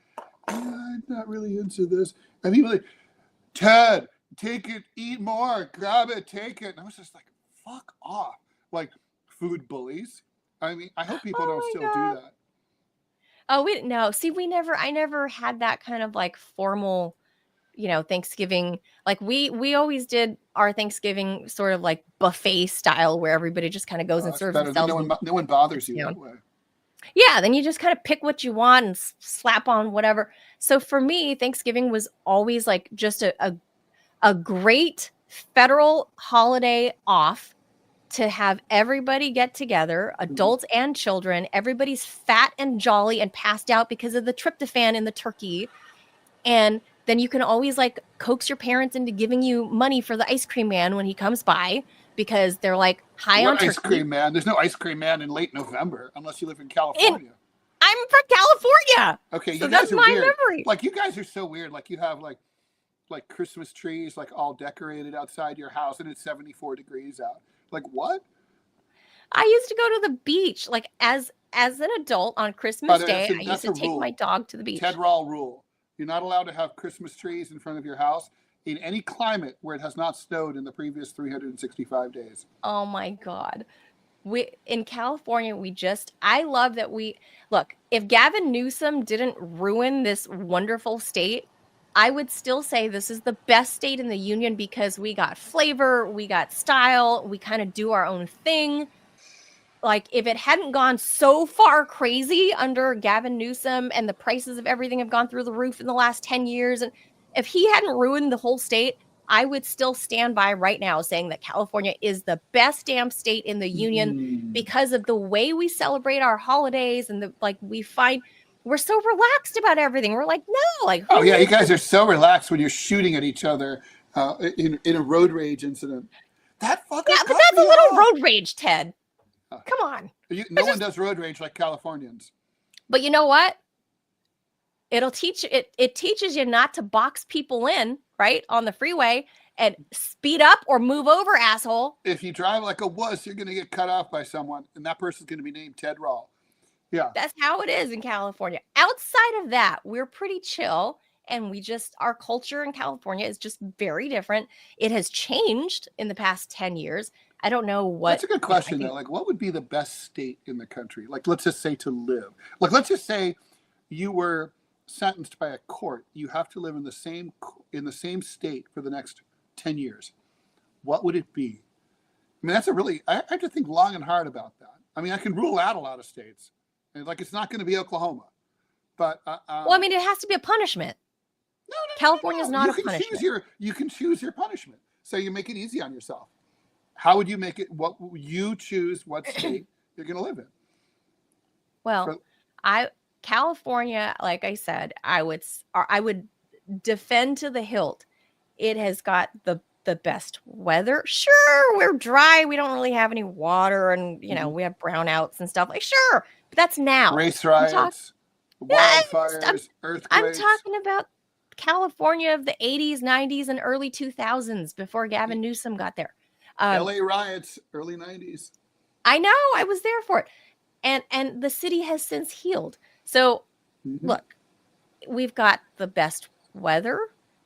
I'm not really into this, and people like, Ted, take it, eat more, grab it, take it. And I was just like, fuck off. Like, food bullies. I mean, I hope people don't still do that. Oh, we didn't know. See, I never had that kind of like formal, you know, Thanksgiving. Like we always did our Thanksgiving sort of like buffet style, where everybody just kind of goes and serves themselves. No one bothers you that way. Yeah, then you just kind of pick what you want and slap on whatever. So for me, Thanksgiving was always like just a great federal holiday off to have everybody get together, adults and children. Everybody's fat and jolly and passed out because of the tryptophan in the turkey. And then you can always like coax your parents into giving you money for the ice cream man when he comes by, because they're like high on turkey. Ice cream man? There's no ice cream man in late November unless you live in California. I'm from California. Okay, so you guys that's are my weird. memory. Like, you guys are so weird. Like, you have like Christmas trees like all decorated outside your house, and it's 74 degrees out. Like, what? I used to go to the beach like as an adult on Christmas Day. I used to take my dog to the beach. Ted Rall rule. You're not allowed to have Christmas trees in front of your house in any climate where it has not snowed in the previous 365 days. Oh my God. we in California, I love that look, if Gavin Newsom didn't ruin this wonderful state, I would still say this is the best state in the union because we got flavor, we got style, we kind of do our own thing. Like, if it hadn't gone so far crazy under Gavin Newsom and the prices of everything have gone through the roof in the last 10 years, and if he hadn't ruined the whole state, I would still stand by right now saying that California is the best damn state in the union because of the way we celebrate our holidays and we're so relaxed about everything. We're like, no, like, oh yeah, you guys are so relaxed when you're shooting at each other in a road rage incident. That fucker. Yeah, but that's a little road rage, Ted. Come on. No one does road rage like Californians. But you know what? It teaches you not to box people in, right, on the freeway and speed up or move over, asshole. If you drive like a wuss, you're going to get cut off by someone, and that person's going to be named Ted Rall. Yeah. That's how it is in California. Outside of that, we're pretty chill, and our culture in California is just very different. It has changed in the past 10 years. I don't know what. That's a good question, though. Like, what would be the best state in the country? Like, let's just say to live. Like, let's just say you were sentenced by a court. You have to live in the same state for the next 10 years. What would it be? I mean, I have to think long and hard about that. I mean, I can rule out a lot of states. Like, it's not going to be Oklahoma. But well, I mean, it has to be a punishment. No. California's not a punishment. You can choose your punishment. So you make it easy on yourself. How would you make it? What you choose? What state you're going to live in? Well, California, like I said, I would defend to the hilt. It has got the best weather. Sure, we're dry. We don't really have any water, and we have brownouts and stuff. Like, sure, but that's now. Race riots, wildfires, earthquakes. I'm talking about California of the 80s, 90s, and early 2000s before Gavin Newsom got there. LA riots, early 90s. I know, I was there for it. And the city has since healed. So look, we've got the best weather,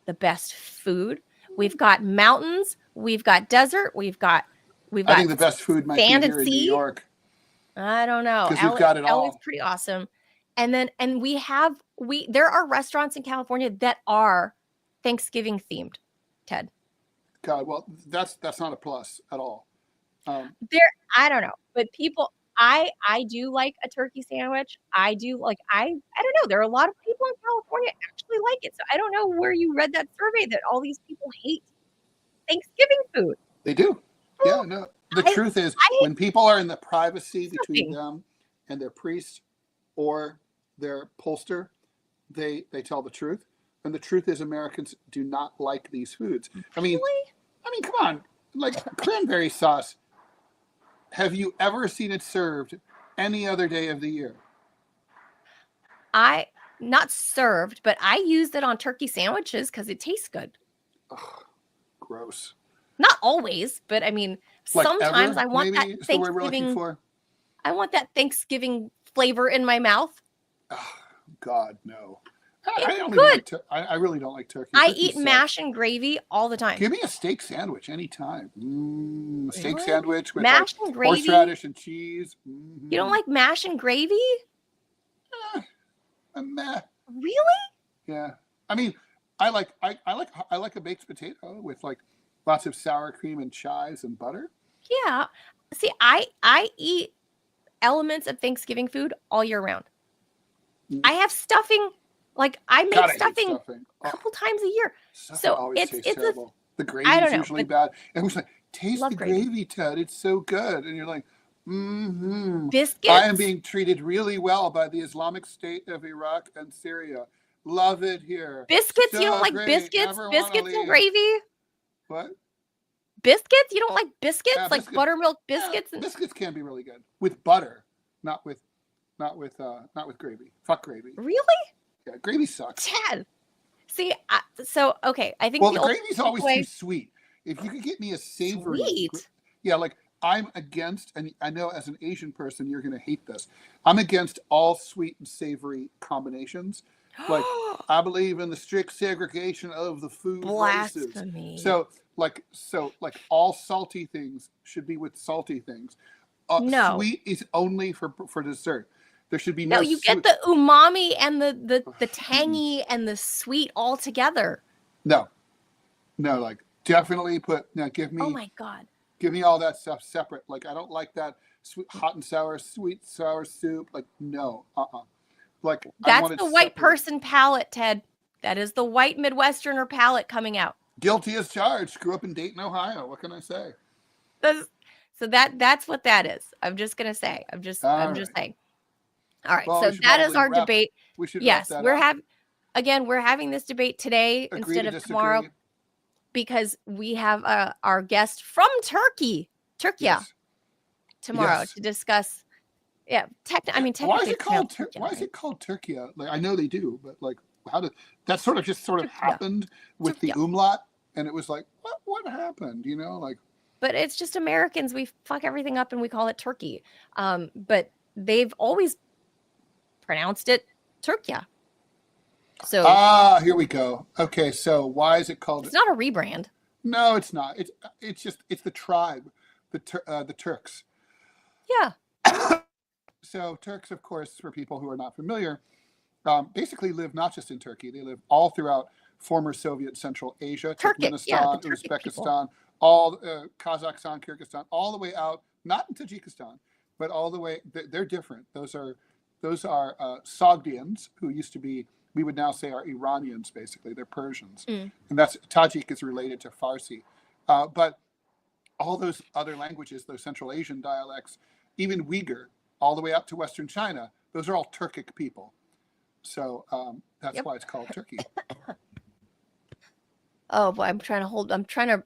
the best food. We've got mountains, we've got desert, we've got I think the best food might be here in New York. I don't know. Because we've got it all. LA's pretty awesome. And there are restaurants in California that are Thanksgiving themed, Ted. God, well, that's not a plus at all. I don't know, but people, I do like a turkey sandwich. I do like, I don't know. There are a lot of people in California actually like it. So I don't know where you read that survey that all these people hate Thanksgiving food. They do. Yeah, no. The truth is, when people are in the privacy between them and their priest or their pollster, they tell the truth. And the truth is, Americans do not like these foods. I mean, come on. Like cranberry sauce. Have you ever seen it served any other day of the year? Not served, but I used it on turkey sandwiches because it tastes good. Ugh, gross. Not always, but I mean, like sometimes I want that Thanksgiving. We're looking for. I want that Thanksgiving flavor in my mouth. Oh, God, no. I really don't like turkey. I eat mash and gravy all the time. Give me a steak sandwich anytime. Steak sandwich with mash and gravy, horseradish and cheese. You don't like mash and gravy? Really? Yeah. I mean, I like a baked potato with like lots of sour cream and chives and butter. Yeah. See, I eat elements of Thanksgiving food all year round. I have stuffing. Like I make stuffing a couple times a year. So it's terrible. The gravy is usually bad. And we're like, taste the gravy, Ted. It's so good. And you're like, Biscuits. I am being treated really well by the Islamic State of Iraq and Syria. Love it here. Biscuits? So you don't like biscuits? Biscuits and gravy? What? Biscuits? You don't like biscuits? Yeah, like buttermilk biscuits? Yeah, biscuits can be really good with butter, not with gravy. Fuck gravy. Really? Yeah, gravy sucks. Ted. See, okay. I think the gravy's always too sweet. If you could get me a savory, like I'm against, and I know as an Asian person you're going to hate this. I'm against all sweet and savory combinations. Like I believe in the strict segregation of the food Blasphemy. races. So all salty things should be with salty things. No. Sweet is only for dessert. There should be No, no you sweet. get the umami and the tangy and the sweet all together. No, like definitely give Oh me my God. all that stuff separate. Like I don't like that sweet, hot and sour, sweet sour soup. Like no, Like I That's want it the white separate. person palate, Ted. That is the white Midwesterner palate coming out. Guilty as charged. Grew up in Dayton, Ohio. What can I say? So that's what that is. I'm just gonna say. I'm just saying. All right. Well, So we should that is probably our wrap- debate. We should Yes, wrap that we're up. we're having this debate today Agree instead to of disagree. tomorrow because we have our guest from Turkey, Yes. tomorrow Yes. to discuss. Yeah, Why is technically it called Turkey, Why is right? it called Turkey? Like I know they do, but like how did that sort of Turkey. happened with the Turkey. umlaut, and it was like what happened? Like But it's just Americans. We fuck everything up and we call it Turkey. But they've always pronounced it Turkey. So here we go. Okay, so why is it called? it's not a rebrand. No, it's not. It's just the tribe, the Turks. Yeah. So Turks, of course, for people who are not familiar, basically live not just in Turkey. They live all throughout former Soviet Central Asia, Turkic, yeah, Turkmenistan, the Turkic people. Uzbekistan, all Kazakhstan, Kyrgyzstan, all the way out, not in Tajikistan, but all the way. They're different. Those are Sogdians, who used to be, we would now say, are Iranians. Basically, they're Persians, and that's Tajik is related to Farsi, but all those other languages, those Central Asian dialects, even Uyghur, all the way up to Western China, those are all Turkic people. So that's why it's called Turkey. Oh boy, I'm trying to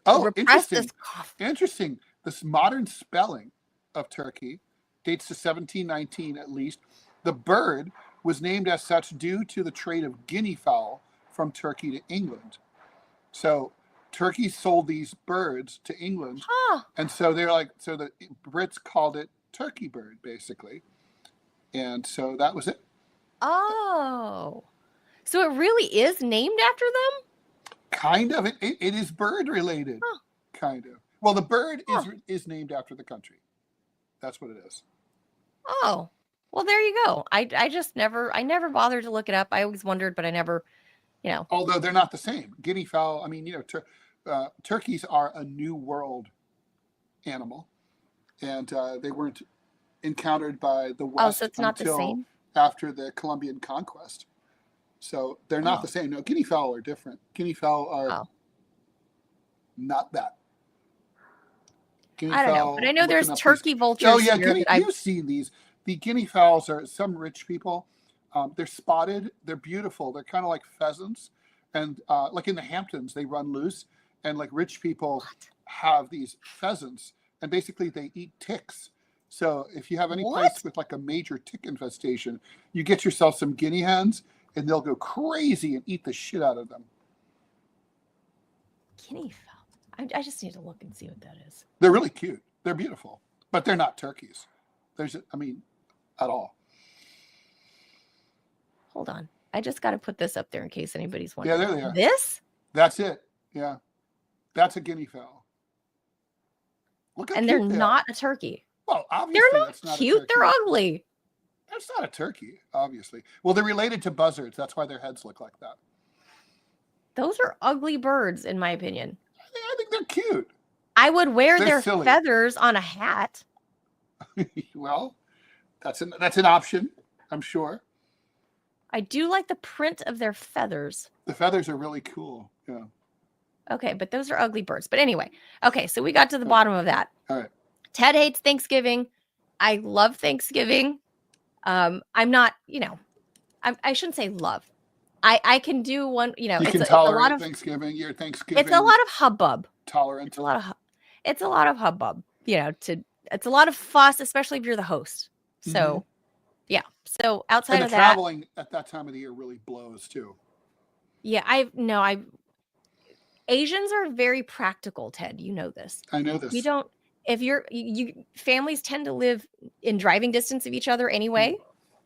repress interesting. this cough. Interesting. This modern spelling of Turkey dates to 1719 at least. The bird was named as such due to the trade of guinea fowl from Turkey to England. So Turkey sold these birds to England, and so so the Brits called it turkey bird, basically, and so that was it. Oh, so it really is named after them? Kind of. It is bird related. Kind of. Well, the bird is named after the country. That's what it is. Oh, well, there you go. I never bothered to look it up. I always wondered, but I never, Although they're not the same. Guinea fowl. I mean, turkeys are a New World animal, and they weren't encountered by the West so it's not the until same? after the Columbian conquest. So they're not the same. No, guinea fowl are different. Guinea fowl are not that. Guinea I don't know, but I know there's turkey vultures. Oh yeah, you've seen these. The guinea fowls are some rich people. They're spotted. They're beautiful. They're kind of like pheasants, and like in the Hamptons, they run loose, and like rich people have these pheasants, and basically they eat ticks. So if you have any place with like a major tick infestation, you get yourself some guinea hens, and they'll go crazy and eat the shit out of them. Guinea fowl. I just need to look and see what that is. They're really cute. They're beautiful, but they're not turkeys. At all. Hold on. I just got to put this up there in case anybody's wondering. Yeah, there they are. This? That's it. Yeah. That's a guinea fowl. Look and they're not a turkey. Well, obviously they're not cute. They're ugly. That's not a turkey, obviously. Well, they're related to buzzards. That's why their heads look like that. Those are ugly birds, in my opinion. I think they're cute. I would wear their silly. feathers on a hat. Well, that's an option, I'm sure. I do like the print of their feathers. The feathers are really cool. Yeah. Okay, but those are ugly birds. But anyway, okay, so we got to the bottom of that. All right. Ted hates Thanksgiving. I love Thanksgiving. I'm not, I shouldn't say love. I can do one, you can tolerate a lot of Thanksgiving. Your Thanksgiving. It's a lot of hubbub. Tolerant. It's a lot of hubbub. It's a lot of fuss, especially if you're the host. So, yeah. So outside of that, traveling at that time of the year really blows too. Yeah, Asians are very practical, Ted. You know this. I know this. We don't. If families tend to live in driving distance of each other anyway,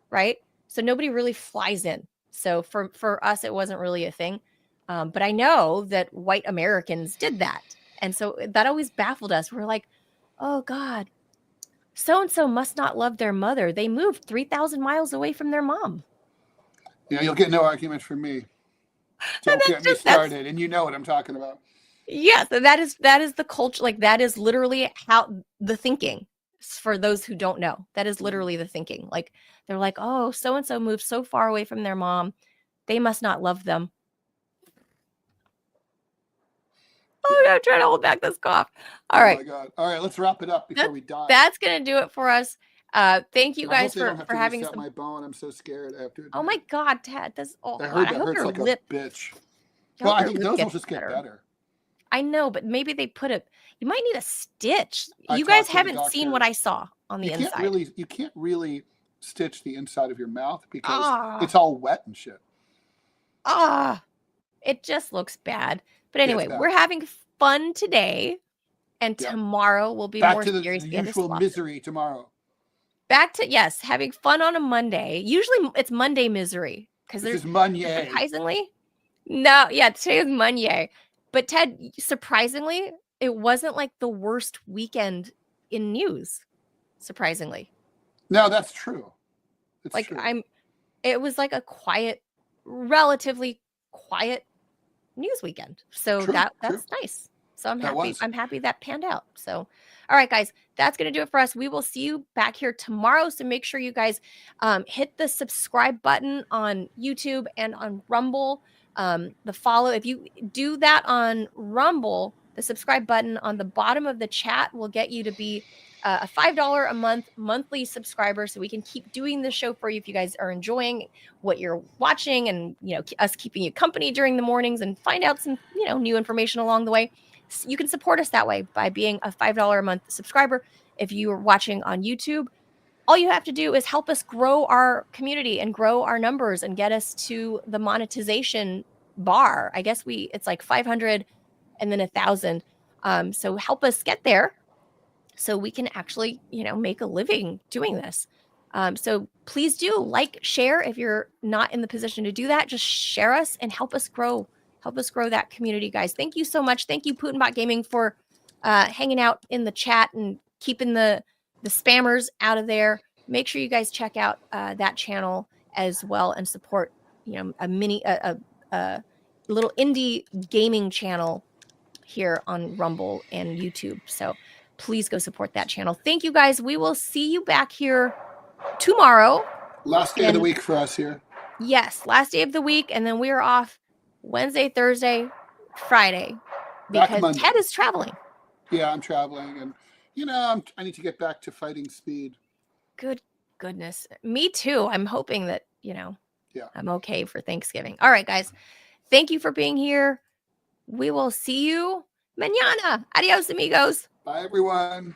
right? So nobody really flies in. So for us, it wasn't really a thing. But I know that white Americans did that. And so that always baffled us. We're like, oh God, So-and-so must not love their mother. They moved 3,000 miles away from their mom. Yeah, you'll get no argument from me. Don't get me started. And you know what I'm talking about. Yes, and that is the culture. Like, that is literally how the thinking, for those who don't know, that is literally the thinking. Like, they're like, oh, so-and-so moved so far away from their mom. They must not love them. Oh, no, I'm trying to hold back this cough. All right. Oh my God. All right, let's wrap it up before we die. That's going to do it for us. Thank you guys for having reset my bone. I'm so scared. I have to admit. Oh my God, Ted. That's I heard that hurts like a bitch. Well, I think those will just get better. I know, but maybe they you might need a stitch. You guys haven't seen what I saw on the inside. You can't really stitch the inside of your mouth because it's all wet and shit. It just looks bad. But anyway, we're having fun today, and tomorrow will be more serious. Back to the usual misery tomorrow. Back to, yes, having fun on a Monday. Usually it's Monday misery because there's Monday. Surprisingly, no, yeah, today is Monday. But Ted, surprisingly, it wasn't like the worst weekend in news. Surprisingly, no, that's true. It's like true. It was like a relatively quiet news weekend. So that's nice. So I'm happy. I'm happy that panned out. So, all right, guys, that's going to do it for us. We will see you back here tomorrow. So make sure you guys hit the subscribe button on YouTube and on Rumble. The follow. If you do that on Rumble, the subscribe button on the bottom of the chat will get you to be a $5 a month monthly subscriber, so we can keep doing this show for you if you guys are enjoying what you're watching, and us keeping you company during the mornings, and find out some new information along the way. So you can support us that way by being a $5 a month subscriber. If you are watching on YouTube, all you have to do is help us grow our community and grow our numbers and get us to the monetization bar. I guess it's like 500 and then 1,000. So help us get there, so we can actually, make a living doing this. So please do share. If you're not in the position to do that, just share us and help us grow that community, guys. Thank you so much. Thank you, Putinbot Gaming, for hanging out in the chat and keeping the spammers out of there. Make sure you guys check out that channel as well and support, a little indie gaming channel here on Rumble and YouTube. So please go support that channel. Thank you, guys. We will see you back here tomorrow. Last day of the week for us here. Yes, last day of the week. And then we are off Wednesday, Thursday, Friday, because Ted is traveling. Yeah, I'm traveling. And, I need to get back to fighting speed. Good goodness. Me too. I'm hoping that, I'm okay for Thanksgiving. All right, guys. Thank you for being here. We will see you mañana. Adios, amigos. Bye, everyone.